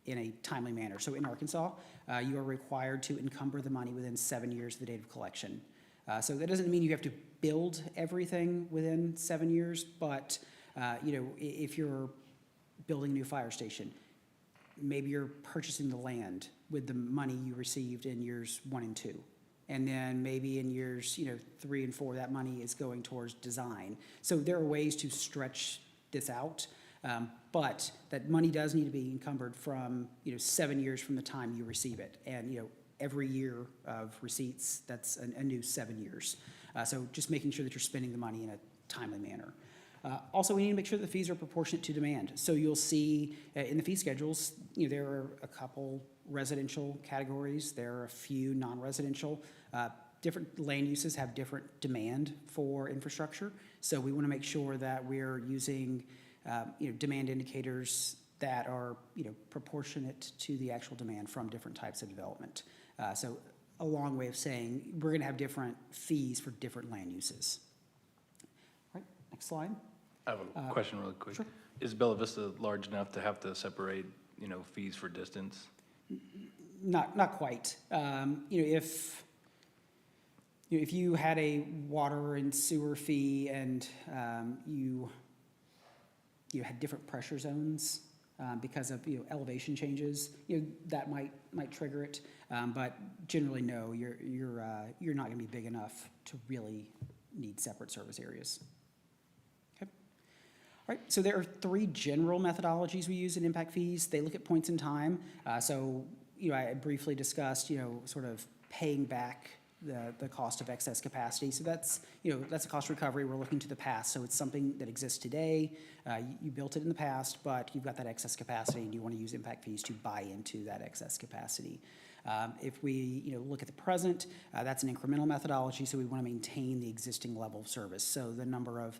in a timely manner. So in Arkansas, you are required to encumber the money within 7 years of the date of collection. So that doesn't mean you have to build everything within 7 years, but if you're building a new fire station, maybe you're purchasing the land with the money you received in years 1 and 2. And then maybe in years 3 and 4, that money is going towards design. So there are ways to stretch this out, but that money does need to be encumbered from 7 years from the time you receive it. And every year of receipts, that's a new 7 years. So just making sure that you're spending the money in a timely manner. Also, we need to make sure that the fees are proportionate to demand. So you'll see in the fee schedules, there are a couple residential categories. There are a few non-residential. Different land uses have different demand for infrastructure. So we want to make sure that we're using demand indicators that are proportionate to the actual demand from different types of development. So a long way of saying we're going to have different fees for different land uses. All right, next slide. I have a question really quick. Sure. Is Bella Vista large enough to have to separate, fees for distance? Not quite. If you had a water and sewer fee and you had different pressure zones because of elevation changes, that might trigger it. But generally, no, you're not going to be big enough to really need separate service areas. Okay. All right. So there are 3 general methodologies we use in impact fees. They look at points in time. So I briefly discussed sort of paying back the cost of excess capacity. So that's a cost recovery. We're looking to the past. So it's something that exists today. You built it in the past, but you've got that excess capacity and you want to use impact fees to buy into that excess capacity. If we look at the present, that's an incremental methodology. So we want to maintain the existing level of service. So the number of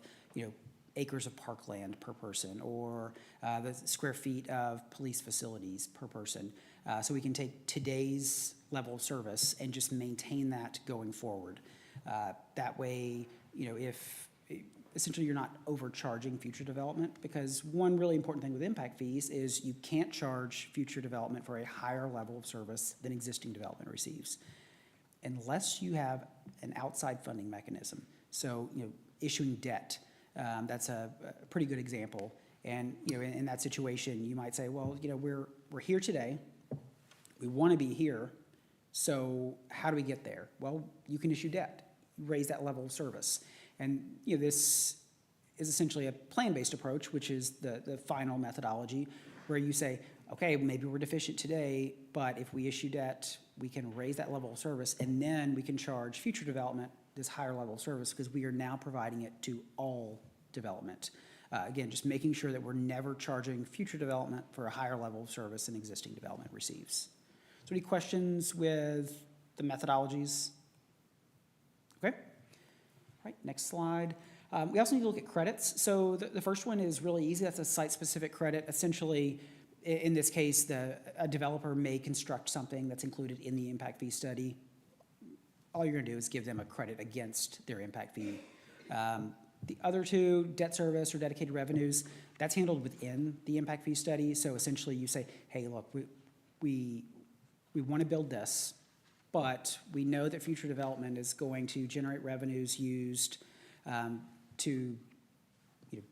acres of parkland per person or the square feet of police facilities per person. So we can take today's level of service and just maintain that going forward. That way, if essentially you're not overcharging future development, because one really important thing with impact fees is you can't charge future development for a higher level of service than existing development receives, unless you have an outside funding mechanism. So, issuing debt, that's a pretty good example. And, in that situation, you might say, well, we're here today. We want to be here. So how do we get there? Well, you can issue debt, raise that level of service. And this is essentially a plan-based approach, which is the final methodology, where you say, okay, maybe we're deficient today, but if we issue debt, we can raise that level of service, and then we can charge future development this higher level of service because we are now providing it to all development. Again, just making sure that we're never charging future development for a higher level of service than existing development receives. So any questions with the methodologies? Okay. All right, next slide. We also need to look at credits. So the first one is really easy. That's a site-specific credit. Essentially, in this case, a developer may construct something that's included in the impact fee study. All you're going to do is give them a credit against their impact fee. The other 2, debt service or dedicated revenues, that's handled within the impact fee study. So essentially, you say, hey, look, we want to build this, but we know that future development is going to generate revenues used to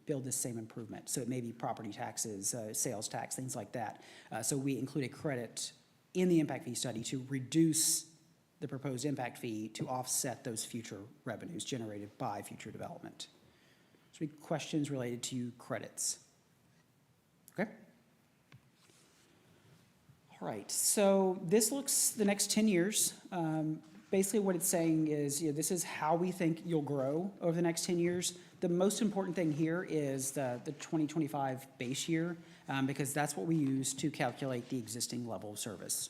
build this same improvement. So it may be property taxes, sales tax, things like that. So we include a credit in the impact fee study to reduce the proposed impact fee to offset those future revenues generated by future development. So any questions related to credits? Okay. All right, so this looks the next 10 years. Basically what it's saying is, this is how we think you'll grow over the next 10 years. The most important thing here is the 2025 base year, because that's what we use to calculate the existing level of service.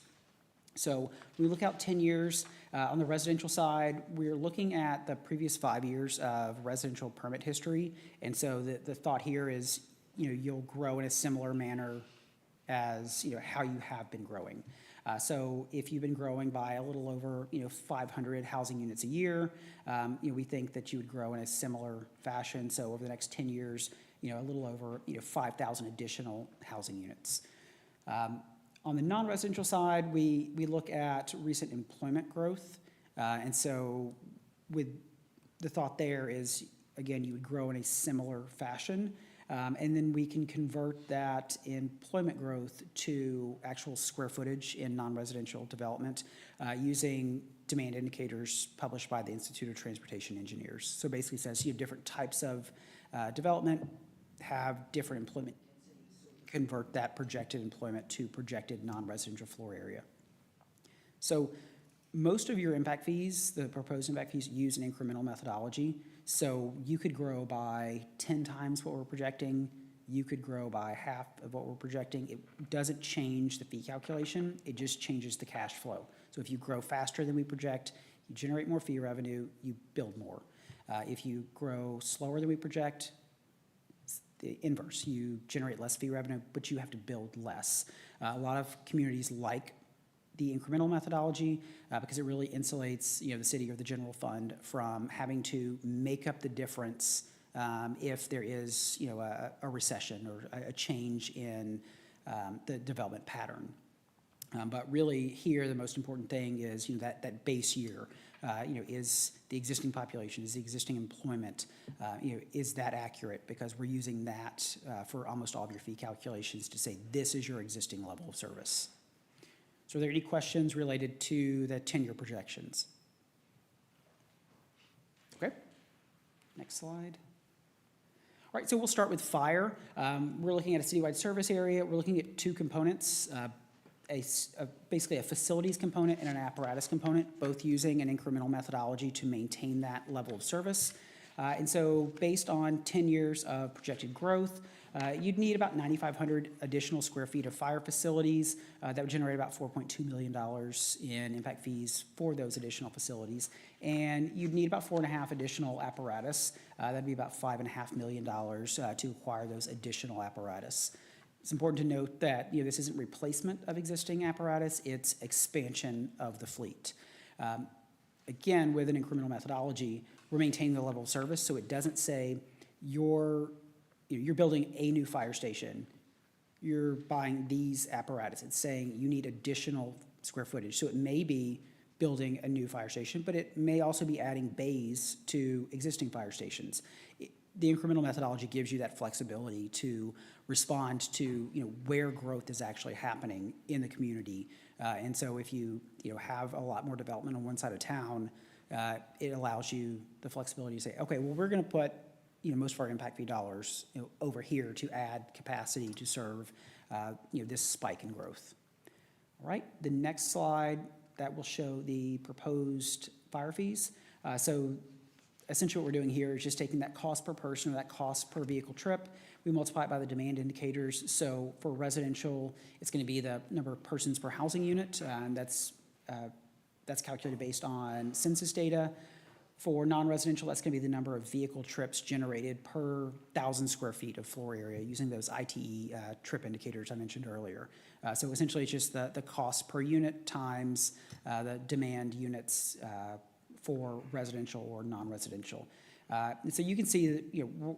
So we look out 10 years. On the residential side, we're looking at the previous 5 years of residential permit history. And so the thought here is, you'll grow in a similar manner as, how you have been growing. So if you've been growing by a little over, 500 housing units a year, we think that you would grow in a similar fashion. So over the next 10 years, a little over, 5,000 additional housing units. On the non-residential side, we look at recent employment growth. And so with the thought there is, again, you would grow in a similar fashion. And then we can convert that employment growth to actual square footage in non-residential development using demand indicators published by the Institute of Transportation Engineers. So basically it says, different types of development have different employment convert that projected employment to projected non-residential floor area. So most of your impact fees, the proposed impact fees, use an incremental methodology. So you could grow by 10 times what we're projecting. You could grow by half of what we're projecting. It doesn't change the fee calculation. It just changes the cash flow. So if you grow faster than we project, you generate more fee revenue, you build more. If you grow slower than we project, the inverse. You generate less fee revenue, but you have to build less. A lot of communities like the incremental methodology because it really insulates, the city or the general fund from having to make up the difference if there is, a recession or a change in the development pattern. But really here, the most important thing is, that base year, is the existing population, is the existing employment, is that accurate? Because we're using that for almost all of your fee calculations to say this is your existing level of service. So are there any questions related to the 10-year projections? Okay, next slide. All right, so we'll start with fire. We're looking at a citywide service area. We're looking at two components. Basically a facilities component and an apparatus component, both using an incremental methodology to maintain that level of service. And so based on 10 years of projected growth, you'd need about 9,500 additional square feet of fire facilities. That would generate about $4.2 million in impact fees for those additional facilities. And you'd need about 4.5 additional apparatus. That'd be about $5.5 million to acquire those additional apparatus. It's important to note that this isn't replacement of existing apparatus, it's expansion of the fleet. Again, with an incremental methodology, we're maintaining the level of service, so it doesn't say you're building a new fire station, you're buying these apparatus. It's saying you need additional square footage. So it may be building a new fire station, but it may also be adding bays to existing fire stations. The incremental methodology gives you that flexibility to respond to where growth is actually happening in the community. And so if you have a lot more development on one side of town, it allows you the flexibility to say, okay, well, we're going to put most of our impact fee dollars over here to add capacity to serve this spike in growth. All right, the next slide that will show the proposed fire fees. So essentially what we're doing here is just taking that cost per person or that cost per vehicle trip, we multiply it by the demand indicators. So for residential, it's going to be the number of persons per housing unit, and that's calculated based on census data. For non-residential, that's going to be the number of vehicle trips generated per 1,000 square feet of floor area using those ITE trip indicators I mentioned earlier. So essentially it's just the cost per unit times the demand units for residential or non-residential. And so you can see that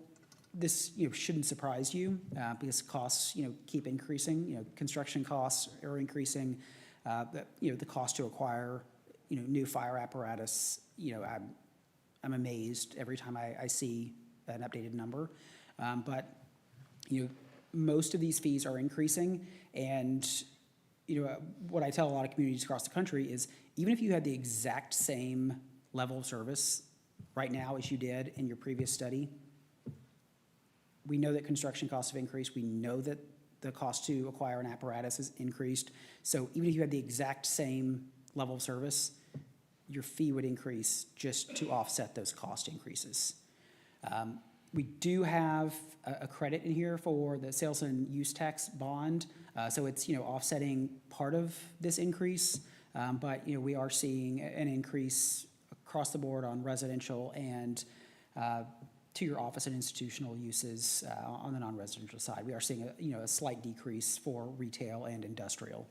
this shouldn't surprise you because costs keep increasing. Construction costs are increasing. The cost to acquire new fire apparatus. I'm amazed every time I see an updated number. But, most of these fees are increasing, and, what I tell a lot of communities across the country is, even if you had the exact same level of service right now as you did in your previous study, we know that construction costs have increased. We know that the cost to acquire an apparatus has increased. So even if you had the exact same level of service, your fee would increase just to offset those cost increases. We do have a credit in here for the sales and use tax bond. So it's, offsetting part of this increase. But, we are seeing an increase across the board on residential and to your office and institutional uses on the non-residential side. We are seeing a slight decrease for retail and industrial.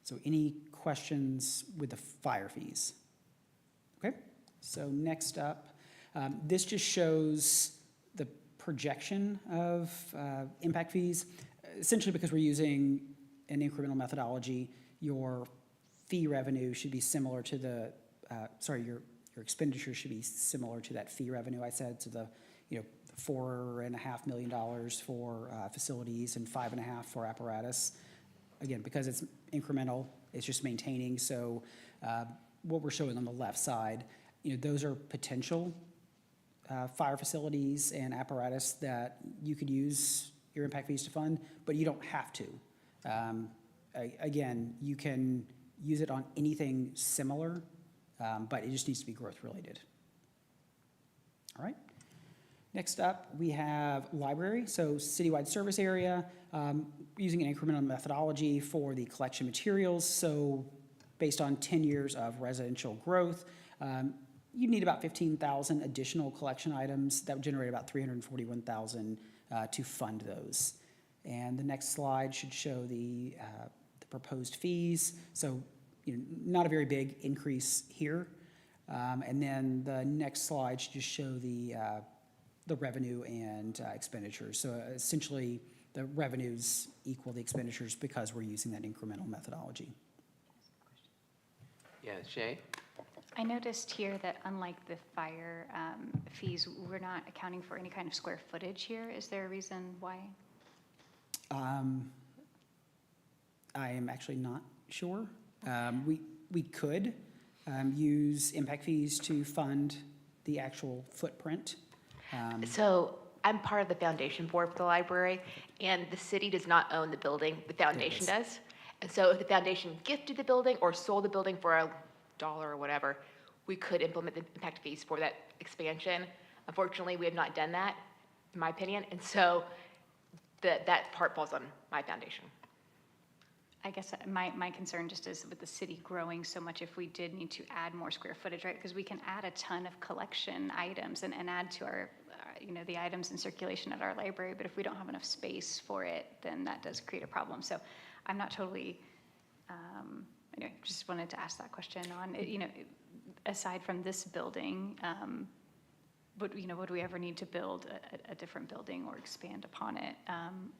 So any questions with the fire fees? Okay, so next up, this just shows the projection of impact fees. Essentially, because we're using an incremental methodology, your fee revenue should be similar to the, your expenditure should be similar to that fee revenue I said, to the, $4.5 million for facilities and 5.5 for apparatus. Again, because it's incremental, it's just maintaining. So what we're showing on the left side, those are potential fire facilities and apparatus that you could use your impact fees to fund, but you don't have to. Again, you can use it on anything similar, but it just needs to be growth related. All right. Next up, we have library. So citywide service area, using an incremental methodology for the collection materials. So based on 10 years of residential growth, you need about 15,000 additional collection items. That would generate about 341,000 to fund those. And the next slide should show the proposed fees. So not a very big increase here. And then the next slide should just show the revenue and expenditures. So essentially, the revenues equal the expenditures because we're using that incremental methodology. Yeah, Shay? I noticed here that unlike the fire fees, we're not accounting for any kind of square footage here. Is there a reason why? I am actually not sure. We could use impact fees to fund the actual footprint. So I'm part of the foundation board for the library, and the city does not own the building, the foundation does. And so if the foundation gifted the building or sold the building for $1 or whatever, we could implement the impact fees for that expansion. Unfortunately, we have not done that, in my opinion, and so that part falls on my foundation. I guess my concern just is with the city growing so much, if we did need to add more square footage, right? Because we can add a ton of collection items and add to our, the items in circulation at our library, but if we don't have enough space for it, then that does create a problem. So I'm not totally, anyway, just wanted to ask that question on, aside from this building, would we ever need to build a different building or expand upon it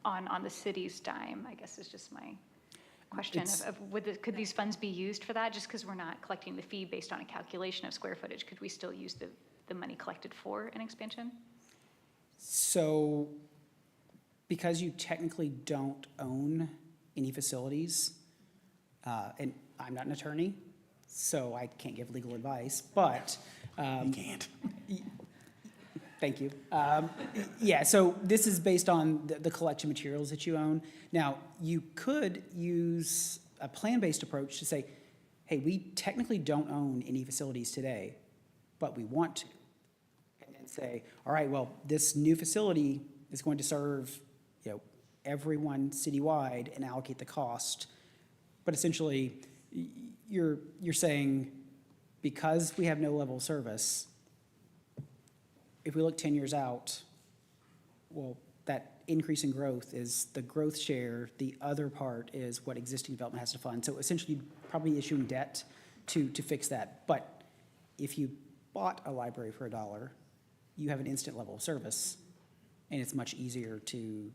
on the city's dime, I guess is just my question could these funds be used for that? Just because we're not collecting the fee based on a calculation of square footage, could we still use the money collected for an expansion? So because you technically don't own any facilities, and I'm not an attorney, so I can't give legal advice, but You can't. thank you. Yeah, so this is based on the collection materials that you own. Now, you could use a plan-based approach to say, hey, we technically don't own any facilities today, but we want to. And then say, all right, well, this new facility is going to serve, everyone citywide and allocate the cost. But essentially, you're saying, because we have no level of service, if we look 10 years out, well, that increase in growth is the growth share. The other part is what existing development has to fund. So essentially, probably issuing debt to fix that. But if you bought a library for $1, you have an instant level of service, and it's much easier to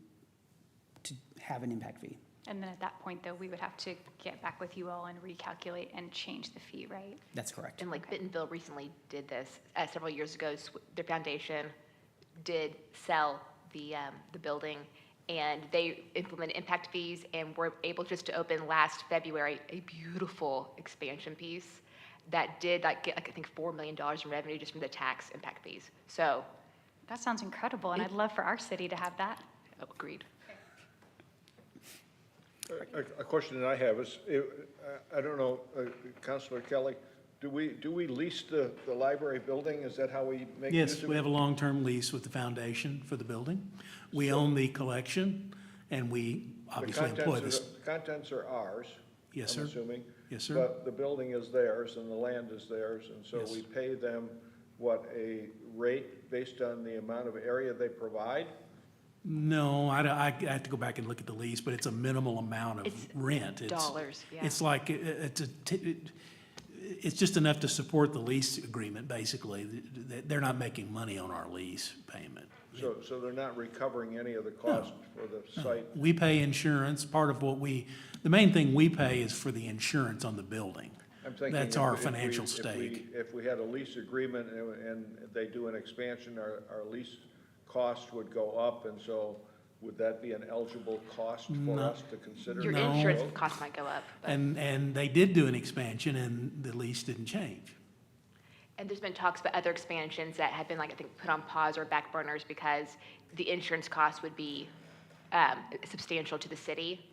have an impact fee. And then at that point, though, we would have to get back with you all and recalculate and change the fee, right? That's correct. And like Bentonville recently did this several years ago, their foundation did sell the building, and they implemented impact fees and were able just to open last February a beautiful expansion piece that did get I think $4 million in revenue just from the tax impact fees. So, That sounds incredible, and I'd love for our city to have that. agreed. A question that I have is, I don't know, Councilor Kelly, do we lease the library building? Is that how we make use of it? Yes, we have a long-term lease with the foundation for the building. We own the collection, and we obviously employ this. The contents are ours. Yes, I'm sir. assuming. Yes, sir. But the building is theirs and the land is theirs, and so Yes. we pay them, what, a rate based on the amount of area they provide? No, I have to go back and look at the lease, but it's a minimal amount of It's rent. dollars, yeah. It's like, it's just enough to support the lease agreement, basically. They're not making money on our lease payment. So they're not recovering any of the cost for the site? We pay insurance, part of what the main thing we pay is for the insurance on the building. I'm thinking That's if our we- if we- financial if we- stake. If we had a lease agreement and they do an expansion, our lease cost would go up, and so would that be an eligible cost for us to consider? Your No. insurance cost might go up. But, And they did do an expansion, and the lease didn't change. and there's been talks about other expansions that have been, I think, put on pause or back burners because the insurance cost would be substantial to the city.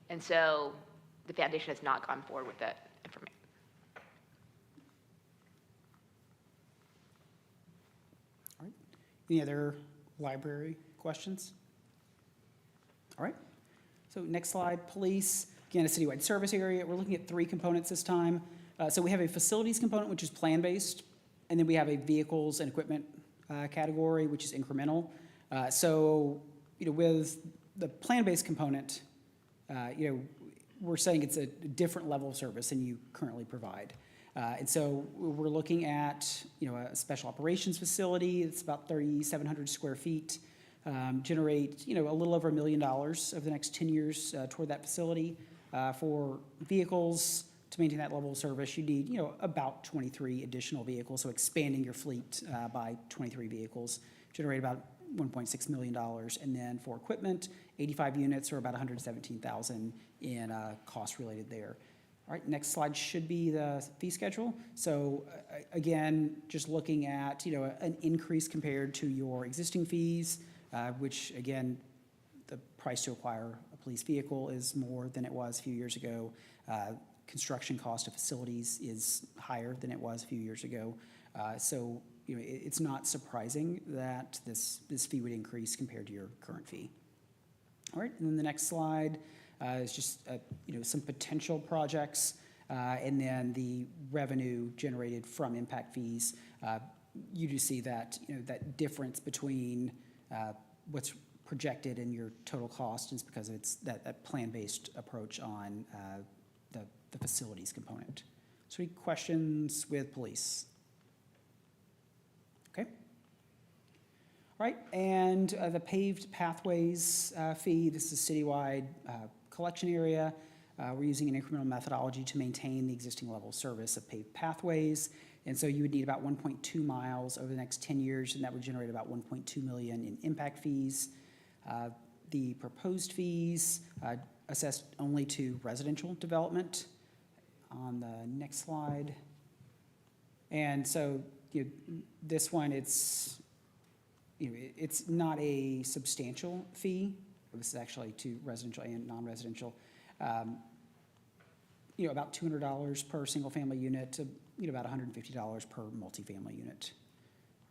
And so the foundation has not gone forward with that information. All right. Any other library questions? All right. So next slide, police. Again, a citywide service area. We're looking at 3 components this time. So we have a facilities component, which is plan-based, and then we have a vehicles and equipment category, which is incremental. So, with the plan-based component, we're saying it's a different level of service than you currently provide. And so we're looking at, a special operations facility. It's about 3,700 square feet. Generate, a little over $1 million over the next 10 years toward that facility. For vehicles, to maintain that level of service, you need, about 23 additional vehicles. So expanding your fleet by 23 vehicles, generate about $1.6 million. And then for equipment, 85 units or about $117,000 in cost related there. All right, next slide should be the fee schedule. So again, just looking at, an increase compared to your existing fees, which again, the price to acquire a police vehicle is more than it was a few years ago. Construction cost of facilities is higher than it was a few years ago. So, it's not surprising that this fee would increase compared to your current fee. All right, and then the next slide is just, some potential projects, and then the revenue generated from impact fees. You do see that, that difference between what's projected in your total cost is because it's that plan-based approach on the facilities component. So any questions with police? Okay. All right, and the paved pathways fee, this is a citywide collection area. We're using an incremental methodology to maintain the existing level of service of paved pathways. And so you would need about 1.2 miles over the next 10 years, and that would generate about 1.2 million in impact fees. The proposed fees assessed only to residential development. On the next slide. And so, this one, it's not a substantial fee. This is actually to residential and non-residential. About $200 per single-family unit to, about $150 per multifamily unit.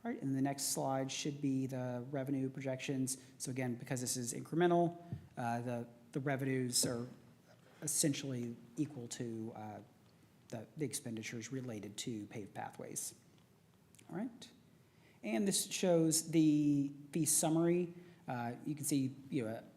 All right, and the next slide should be the revenue projections. So again, because this is incremental, the revenues are essentially equal to the expenditures related to paved pathways. All right, and this shows the fee summary. You can see,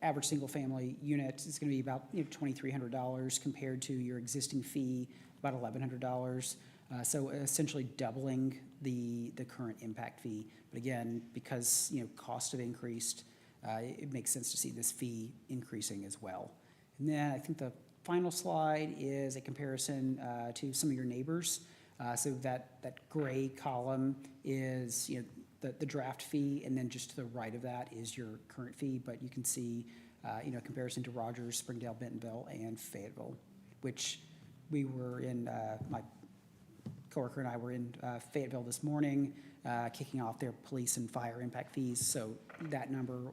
average single-family unit is going to be about $2,300 compared to your existing fee, about $1,100. So essentially doubling the current impact fee. But again, because costs have increased, it makes sense to see this fee increasing as well. And then I think the final slide is a comparison to some of your neighbors. So that gray column is the draft fee, and then just to the right of that is your current fee, but you can see, comparison to Rogers, Springdale, Bentonville, and Fayetteville, which we were in, my coworker and I were in Fayetteville this morning, kicking off their police and fire impact fees, so that number,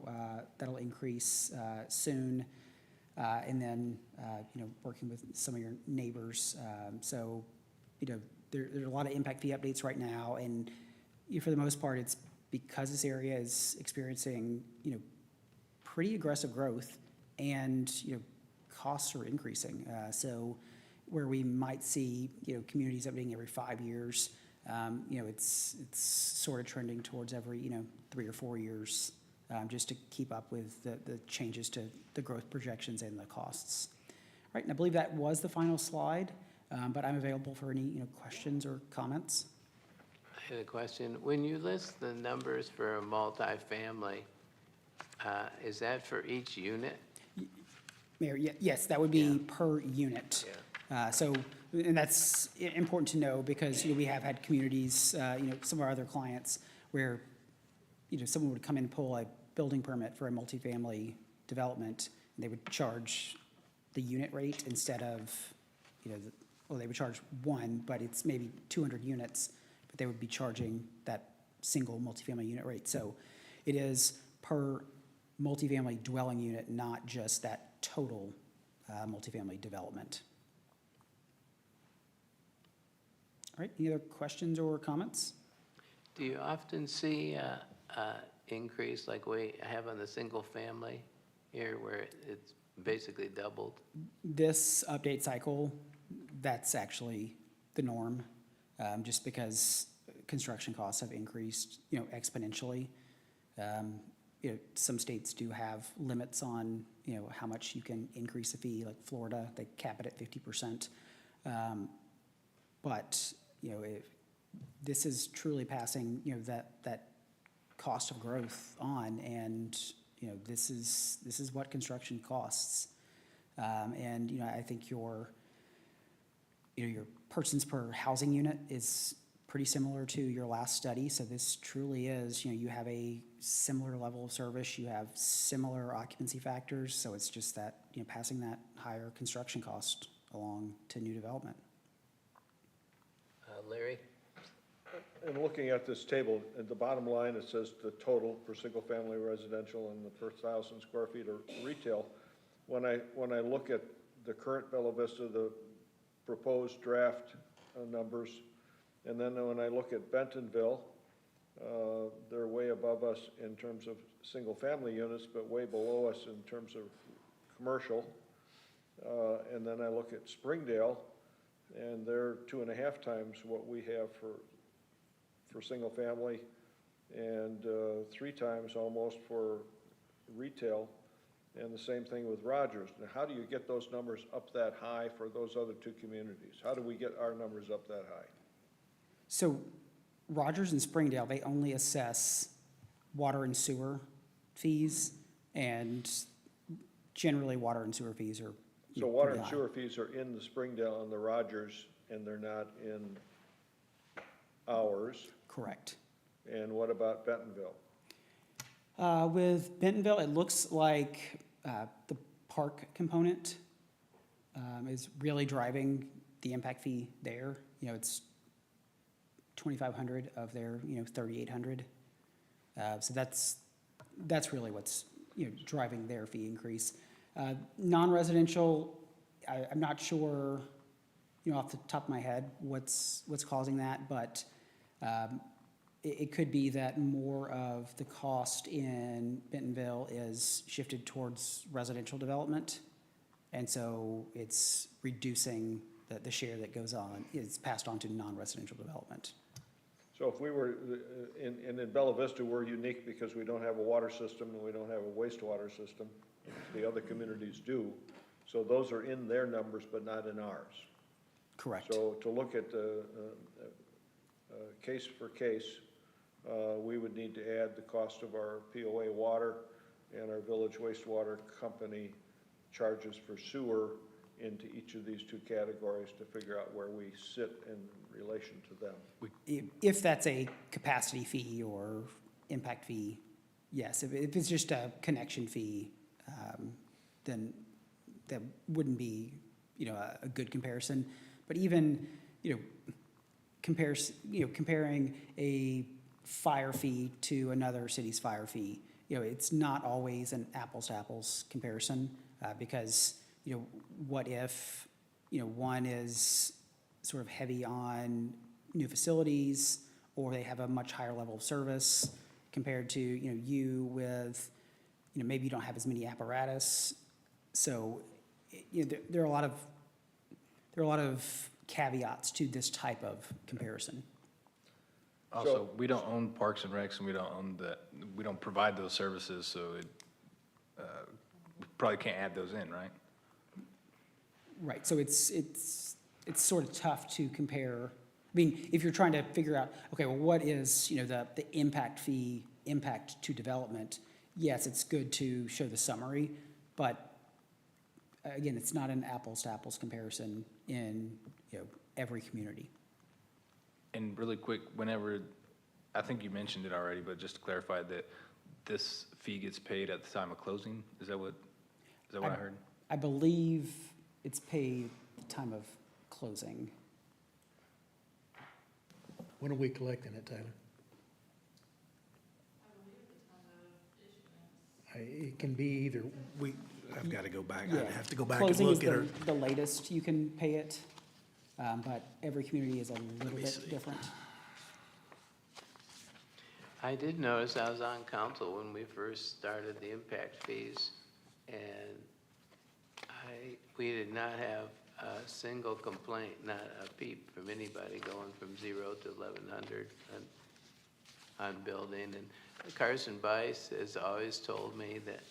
that'll increase soon. And then, working with some of your neighbors. So, there's a lot of impact fee updates right now, and for the most part, it's because this area is experiencing, pretty aggressive growth, and, costs are increasing. So where we might see, communities updating every 5 years, it's sort of trending towards every, 3 or 4 years, just to keep up with the changes to the growth projections and the costs. All right, and I believe that was the final slide, but I'm available for any, questions or comments. I had a question. When you list the numbers for a multifamily, is that for each unit? Mayor, yes, that would be per unit. So, and that's important to know because, we have had communities, some of our other clients where, someone would come in and pull a building permit for a multifamily development, and they would charge the unit rate instead of, they would charge one, but it's maybe 200 units, but they would be charging that single multifamily unit rate. So it is per multifamily dwelling unit, not just that total multifamily development. All right, any other questions or comments? Do you often see a increase like we have on the single family here where it's basically doubled? This update cycle, that's actually the norm, just because construction costs have increased, exponentially. Some states do have limits on, how much you can increase a fee, like Florida, they cap it at 50%. But, if this is truly passing, that cost of growth on, and, this is what construction costs. And, I think your persons per housing unit is pretty similar to your last study. So this truly is, you have a similar level of service, you have similar occupancy factors. So it's just that, passing that higher construction cost along to new development. Larry? And looking at this table, at the bottom line, it says the total for single-family residential and the per 1,000 square feet of retail. When I look at the current Bella Vista, the proposed draft numbers, and then when I look at Bentonville, they're way above us in terms of single-family units, but way below us in terms of commercial. And then I look at Springdale, and they're 2.5 times what we have for single-family, and 3 times almost for retail. And the same thing with Rogers. Now, how do you get those numbers up that high for those other 2 communities? How do we get our numbers up that high? So Rogers and Springdale, they only assess water and sewer fees, and generally water and sewer fees are So water pretty and high. sewer fees are in the Springdale and the Rogers, and they're not in ours. Correct. And what about Bentonville? With Bentonville, it looks like the park component is really driving the impact fee there. It's $2,500 of their, $3,800. So that's really what's, driving their fee increase. Non-residential, I'm not sure, off the top of my head, what's causing that, but it could be that more of the cost in Bentonville is shifted towards residential development. And so it's reducing the share that goes on, is passed on to non-residential development. So if we were, in Bella Vista, we're unique because we don't have a water system and we don't have a wastewater system. The other communities do. So those are in their numbers, but not in ours. Correct. So to look at case for case, we would need to add the cost of our POA water and our village wastewater company charges for sewer into each of these two categories to figure out where we sit in relation to them. If that's a capacity fee or impact fee, yes. If it's just a connection fee, then that wouldn't be, a good comparison. But even, comparing a fire fee to another city's fire fee, it's not always an apples to apples comparison, because, what if, one is sort of heavy on new facilities, or they have a much higher level of service compared to, you with, maybe you don't have as many apparatus. So, there are a lot of caveats to this type of comparison. Also, we don't own Parks and Recs, and we don't provide those services, so we probably can't add those in, right? Right, so it's sort of tough to compare. I mean, if you're trying to figure out, okay, well, what is, the impact fee, impact to development? Yes, it's good to show the summary, but again, it's not an apples to apples comparison in, every community. And really quick, I think you mentioned it already, but just to clarify that this fee gets paid at the time of closing? Is that what I heard? I believe it's paid at the time of closing. When are we collecting it, Taylor? It can be either, I've got to go back, I have to go back and Closing is look at her. the latest you can pay it, but every community is a little bit different. I did notice, I was on council when we first started the impact fees, and we did not have a single complaint, not a peep from anybody going from 0 to 1,100 on building. And Carson Bice has always told me that,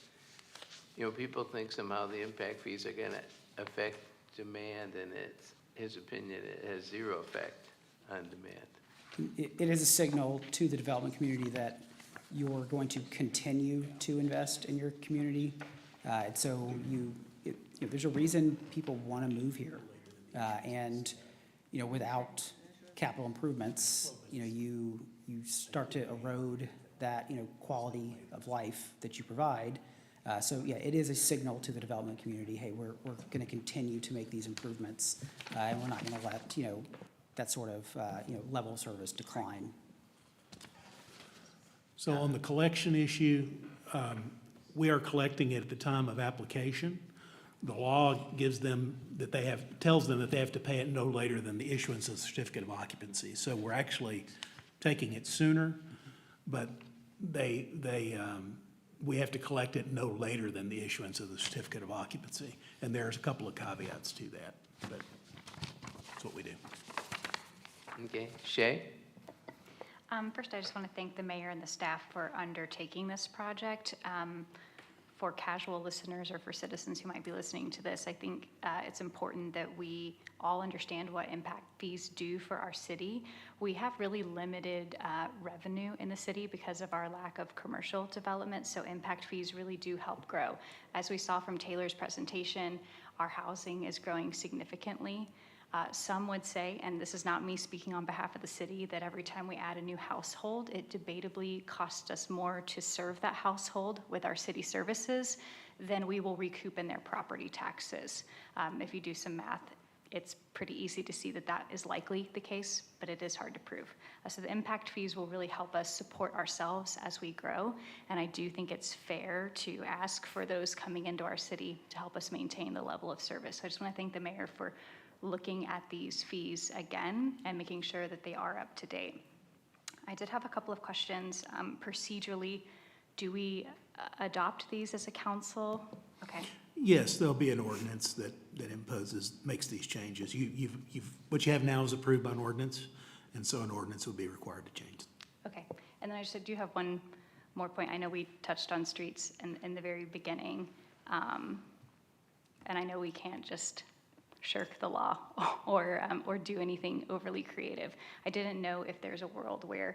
people think somehow the impact fees are gonna affect demand, and it's his opinion, it has zero effect on demand. It is a signal to the development community that you're going to continue to invest in your community. And so there's a reason people want to move here. And, without capital improvements, you start to erode that, quality of life that you provide. So yeah, it is a signal to the development community, hey, we're going to continue to make these improvements, and we're not going to let, that sort of, level of service decline. So on the collection issue, we are collecting it at the time of application. The law gives them tells them that they have to pay it no later than the issuance of the certificate of occupancy. So we're actually taking it sooner, but we have to collect it no later than the issuance of the certificate of occupancy. And there's a couple of caveats to that, but that's what we do. Okay, Shay? First, I just want to thank the mayor and the staff for undertaking this project. For casual listeners or for citizens who might be listening to this, I think it's important that we all understand what impact fees do for our city. We have really limited revenue in the city because of our lack of commercial development, so impact fees really do help grow. As we saw from Taylor's presentation, our housing is growing significantly. Some would say, and this is not me speaking on behalf of the city, that every time we add a new household, it debatably costs us more to serve that household with our city services than we will recoup in their property taxes. If you do some math, it's pretty easy to see that that is likely the case, but it is hard to prove. So the impact fees will really help us support ourselves as we grow, and I do think it's fair to ask for those coming into our city to help us maintain the level of service. So I just want to thank the mayor for looking at these fees again and making sure that they are up to date. I did have a couple of questions. Procedurally, do we adopt these as a council? Okay. Yes, there'll be an ordinance that makes these changes. What you have now is approved by an ordinance, and so an ordinance will be required to change. Okay, and then I just do have one more point. I know we touched on streets in the very beginning, and I know we can't just shirk the law or do anything overly creative. I didn't know if there's a world where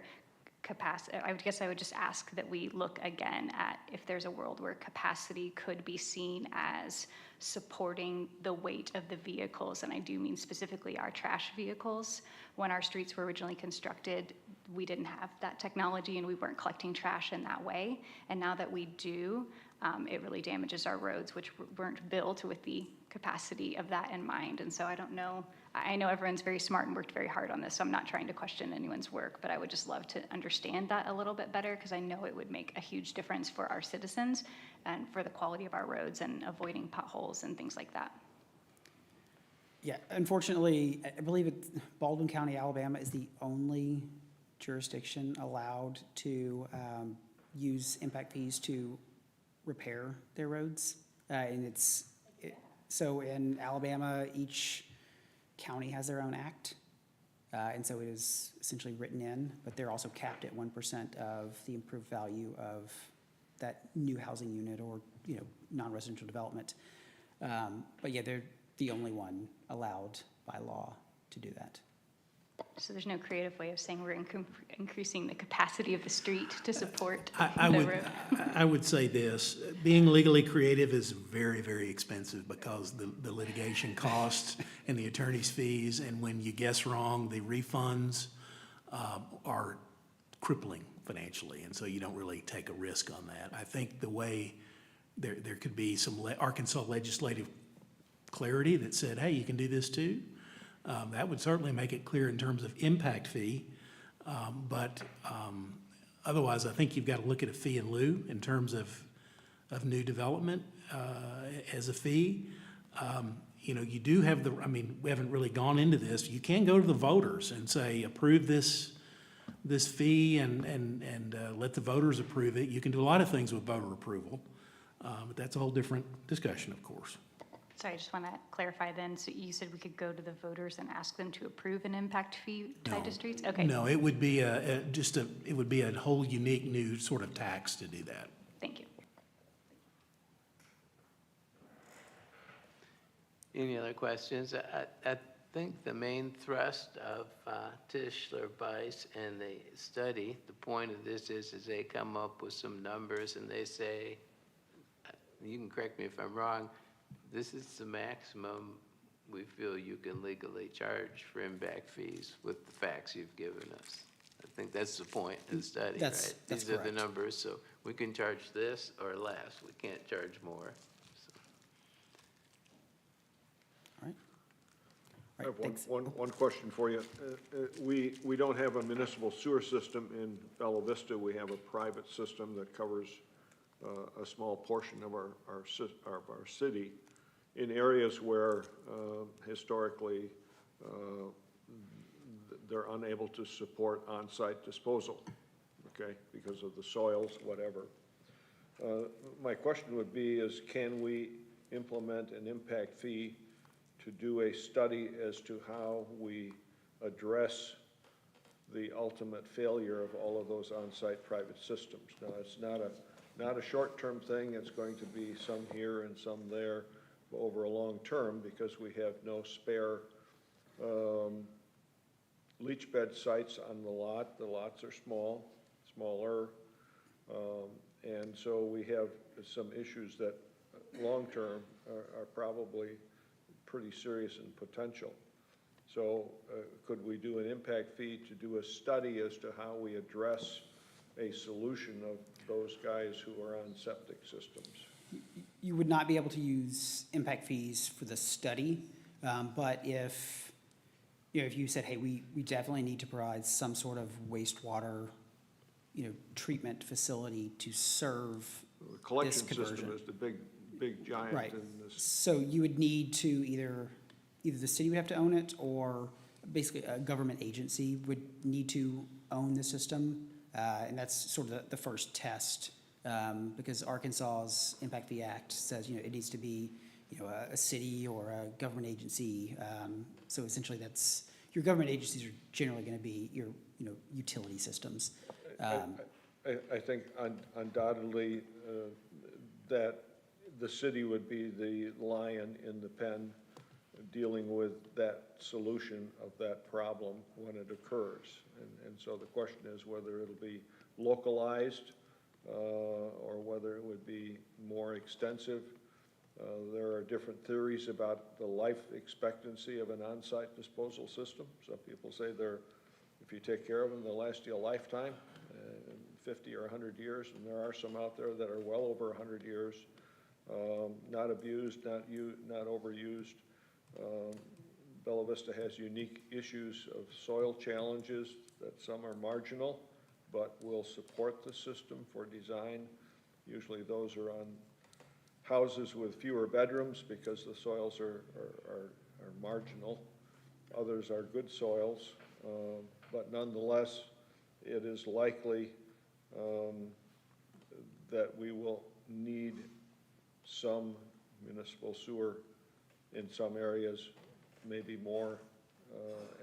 capacity, I would guess I would just ask that we look again at if there's a world where capacity could be seen as supporting the weight of the vehicles, and I do mean specifically our trash vehicles. When our streets were originally constructed, we didn't have that technology and we weren't collecting trash in that way. And now that we do, it really damages our roads, which weren't built with the capacity of that in mind. And so I don't know, I know everyone's very smart and worked very hard on this, so I'm not trying to question anyone's work, but I would just love to understand that a little bit better, because I know it would make a huge difference for our citizens and for the quality of our roads and avoiding potholes and things like that. Yeah, unfortunately, I believe Baldwin County, Alabama is the only jurisdiction allowed to use impact fees to repair their roads. So in Alabama, each county has their own act. And so it is essentially written in, but they're also capped at 1% of the improved value of that new housing unit or, non-residential development. But yeah, they're the only one allowed by law to do that. So there's no creative way of saying we're increasing the capacity of the street to support I the would, road? I would say this, being legally creative is very, very expensive because the litigation costs and the attorney's fees, and when you guess wrong, the refunds are crippling financially, and so you don't really take a risk on that. I think the way there could be some Arkansas legislative clarity that said, hey, you can do this too. That would certainly make it clear in terms of impact fee. But otherwise, I think you've got to look at a fee in lieu in terms of new development as a fee. You do have we haven't really gone into this. You can go to the voters and say, approve this fee and let the voters approve it. You can do a lot of things with voter approval, but that's a whole different discussion, of course. Sorry, I just want to clarify then. So you said we could go to the voters and ask them to approve an impact fee tied to streets? Okay. No, it would be it would be a whole unique new sort of tax to do that. Thank you. Any other questions? I think the main thrust of Tischler, Bice, and the study, the point of this is they come up with some numbers and they say, you can correct me if I'm wrong, this is the maximum we feel you can legally charge for impact fees with the facts you've given us. I think that's the point of the study, That's right? correct. These are the numbers, so we can charge this or less. We can't charge more. So. All right. I All right, have thanks. one question for you. We don't have a municipal sewer system in Bella Vista. We have a private system that covers a small portion of our city in areas where historically they're unable to support on-site disposal, okay, because of the soils, whatever. My question would be is, can we implement an impact fee to do a study as to how we address the ultimate failure of all of those on-site private systems? Now, it's not a short-term thing. It's going to be some here and some there over a long term, because we have no spare leach bed sites on the lot. The lots are smaller, and so we have some issues that long-term are probably pretty serious in potential. So could we do an impact fee to do a study as to how we address a solution of those guys who are on septic systems? You would not be able to use impact fees for the study, but if you said, hey, we definitely need to provide some sort of wastewater, treatment facility to serve The collection this conversion. system is the big giant Right. in this. So you would need to either the city would have to own it, or basically a government agency would need to own the system. And that's sort of the first test, because Arkansas's Impact Fee Act says, it needs to be, a city or a government agency. So essentially your government agencies are generally going to be your, utility systems. I think undoubtedly that the city would be the lion in the pen dealing with that solution of that problem when it occurs. And so the question is whether it'll be localized or whether it would be more extensive. There are different theories about the life expectancy of an on-site disposal system. Some people say if you take care of them, they'll last you a lifetime, 50 or 100 years, and there are some out there that are well over 100 years, not abused, not overused. Bella Vista has unique issues of soil challenges that some are marginal, but will support the system for design. Usually those are on houses with fewer bedrooms because the soils are marginal. Others are good soils, but nonetheless, it is likely that we will need some municipal sewer in some areas, maybe more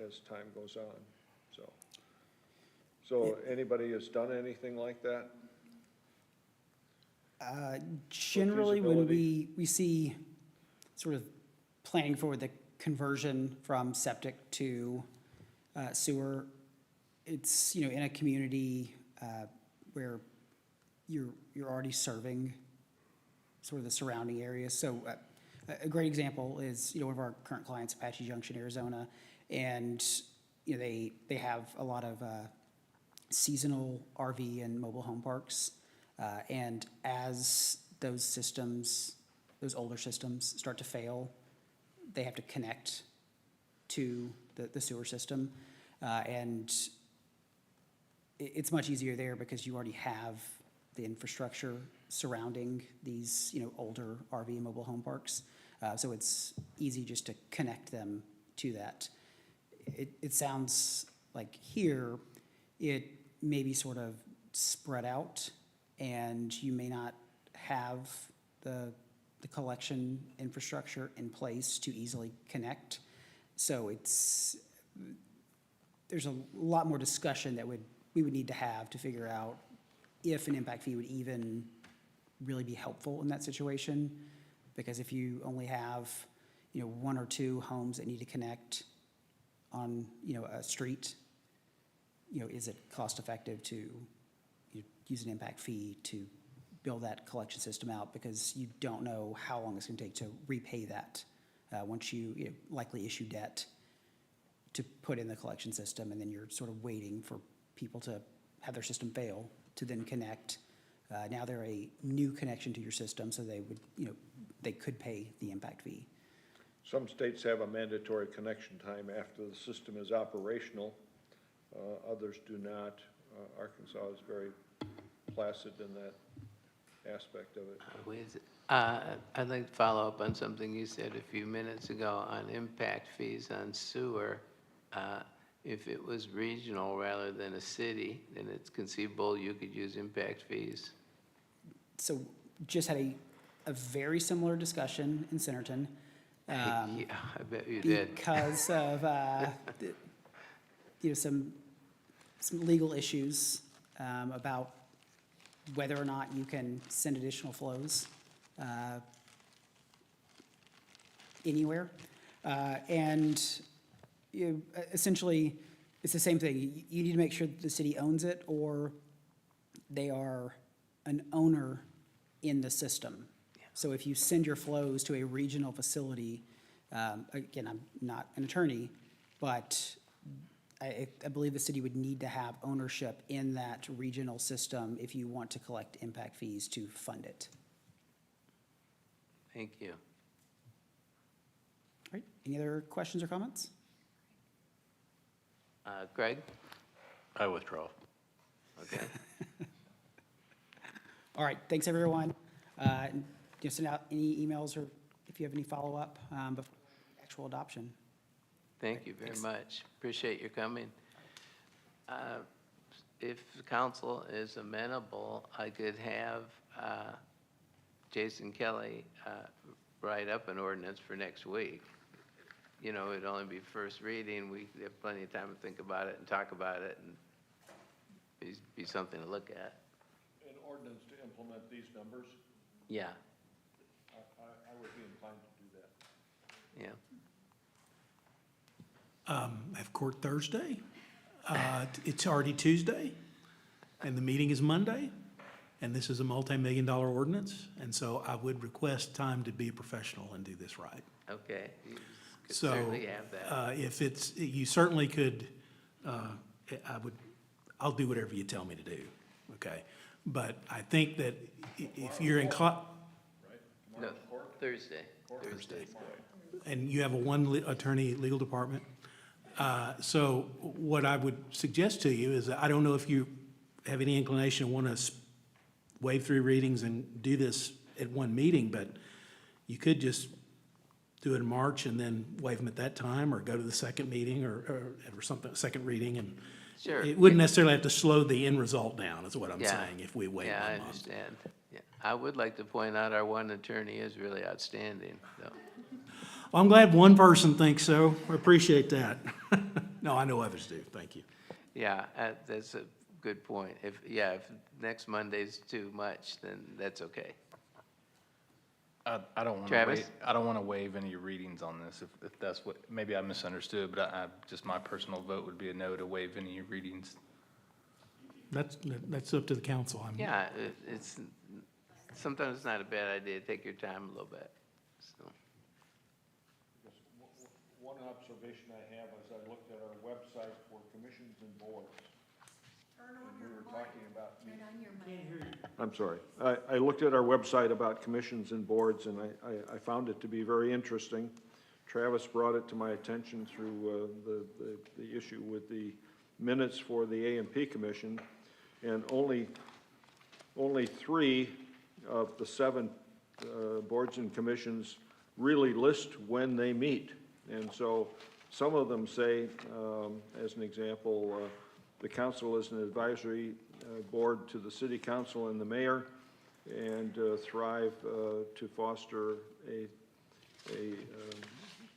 as time goes on. So anybody has done anything like that? Generally, when feasibility? we see sort of planning for the conversion from septic to sewer, it's, in a community where you're already serving sort of the surrounding areas. So a great example is, one of our current clients, Apache Junction, Arizona, and, they have a lot of seasonal RV and mobile home parks. And as those older systems start to fail, they have to connect to the sewer system. And it's much easier there because you already have the infrastructure surrounding these, older RV and mobile home parks. So it's easy just to connect them to that. It sounds like here, it may be sort of spread out, and you may not have the collection infrastructure in place to easily connect. So there's a lot more discussion that we would need to have to figure out if an impact fee would even really be helpful in that situation. Because if you only have, one or two homes that need to connect on, a street, is it cost effective to use an impact fee to build that collection system out? Because you don't know how long it's going to take to repay that once you likely issue debt to put in the collection system, and then you're sort of waiting for people to have their system fail to then connect. Now they're a new connection to your system, so they would, they could pay the impact fee. Some states have a mandatory connection time after the system is operational. Others do not. Arkansas is very placid in that aspect of it. I'd like to follow up on something you said a few minutes ago on impact fees on sewer. If it was regional rather than a city, then it's conceivable you could use impact fees. So just had a very similar discussion in Centerton. Yeah, I bet you did. Because of, some legal issues about whether or not you can send additional flows anywhere. And essentially, it's the same thing. You need to make sure that the city owns it, or they are an owner in the system. So if you send your flows to a regional facility, again, I'm not an attorney, but I believe the city would need to have ownership in that regional system if you want to collect impact fees to fund it. Thank you. All right, any other questions or comments? Greg? I withdraw. Okay. All right, thanks, everyone. Just send out any emails or if you have any follow-up before actual adoption. Thank you very much. Appreciate your coming. If the council is amenable, I could have Jason Kelly write up an ordinance for next week. It'd only be first reading. We have plenty of time to think about it and talk about it, and be something to look at. An ordinance to implement these numbers, Yeah, I would be inclined to do that. yeah. I have court Thursday. It's already Tuesday, and the meeting is Monday, and this is a multi-million-dollar ordinance, and so I would request time to be a professional and do this right. Okay, you could So, certainly have that. if it's, you certainly could, I'll do whatever you tell me to do, okay? But I think that if you're inclined, No, Thursday. Thursday's court. and you have a one-attorney legal department. So what I would suggest to you is, that I don't know if you have any inclination to want to waive 3 readings and do this at one meeting, but you could just do it in March and then waive them at that time, or go to the second meeting or something, second reading, and Sure. it wouldn't necessarily have to slow the end result down, is what I'm Yeah. saying, if we wait Yeah, I 1 month. understand. Yeah, I would like to point out our one attorney is really outstanding, so. Well, I'm glad one person thinks so. I appreciate that. No, I know others do. Thank you. Yeah, that's a good point. If next Monday's too much, then that's okay. I don't want to Travis? waive, I don't want to waive any readings on this, if that's what, maybe I misunderstood, but just my personal vote would be a no to waive any readings. That's up to the council. Yeah, it's, sometimes it's not a bad idea to take your time a little bit, so. One observation I have is I looked at our website for commissions and boards. And we were talking about. I'm sorry. I looked at our website about commissions and boards, and I found it to be very interesting. Travis brought it to my attention through the issue with the minutes for the A&P Commission, and only 3 of the 7 boards and commissions really list when they meet. And so some of them say, as an example, the council is an advisory board to the city council and the mayor, and thrive to foster a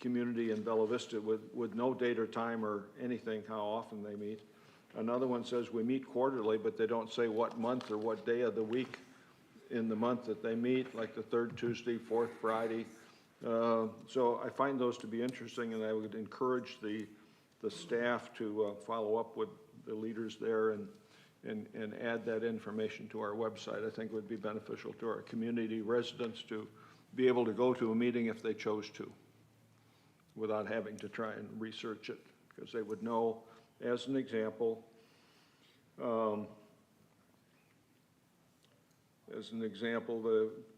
community in Bella Vista with no date or time or anything, how often they meet. Another one says we meet quarterly, but they don't say what month or what day of the week in the month that they meet, like the 3rd Tuesday, 4th Friday. So I find those to be interesting, and I would encourage the staff to follow up with the leaders there and add that information to our website. I think would be beneficial to our community residents to be able to go to a meeting if they chose to, without having to try and research it, because they would know, as an example, the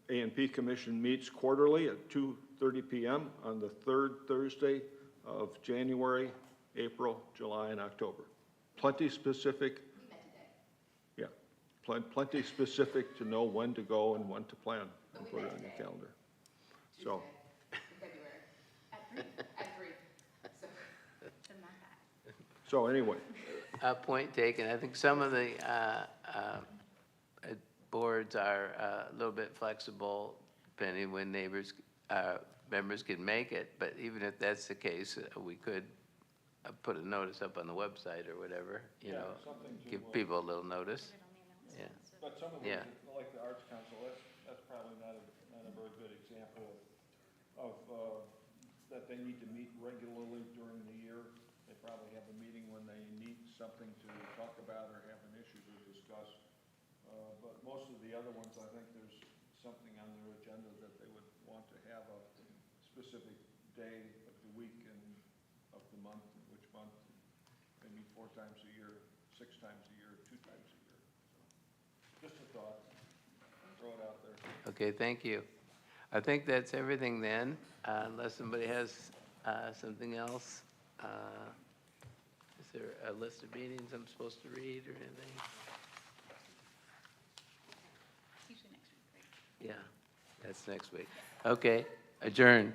A&P Commission meets quarterly at 2:30 p.m. on the 3rd Thursday of January, April, July, and October. Plenty specific. Yeah, plenty specific to know when to go and when to plan and put it on your calendar. So, so anyway, Point taken. I think some of the boards are a little bit flexible, depending when members can make it. But even if that's the case, we could put a notice up on the website or whatever, you know, something to, give people a little notice. Yeah, but some of Yeah. them, like the Arts Council, that's probably not a very good example of that they need to meet regularly during the year. They probably have a meeting when they need something to talk about or have an issue to discuss. But most of the other ones, I think there's something on their agenda that they would want to have a specific day of the week and of the month, and which month. They meet 4 times a year, 6 times a year, 2 times a year. So, just a thought. Throw it out there. okay, thank you. I think that's everything then, unless somebody has something else. Is there a list of meetings I'm supposed to read or anything? Usually next week, right? Yeah, that's next week. Okay, adjourn.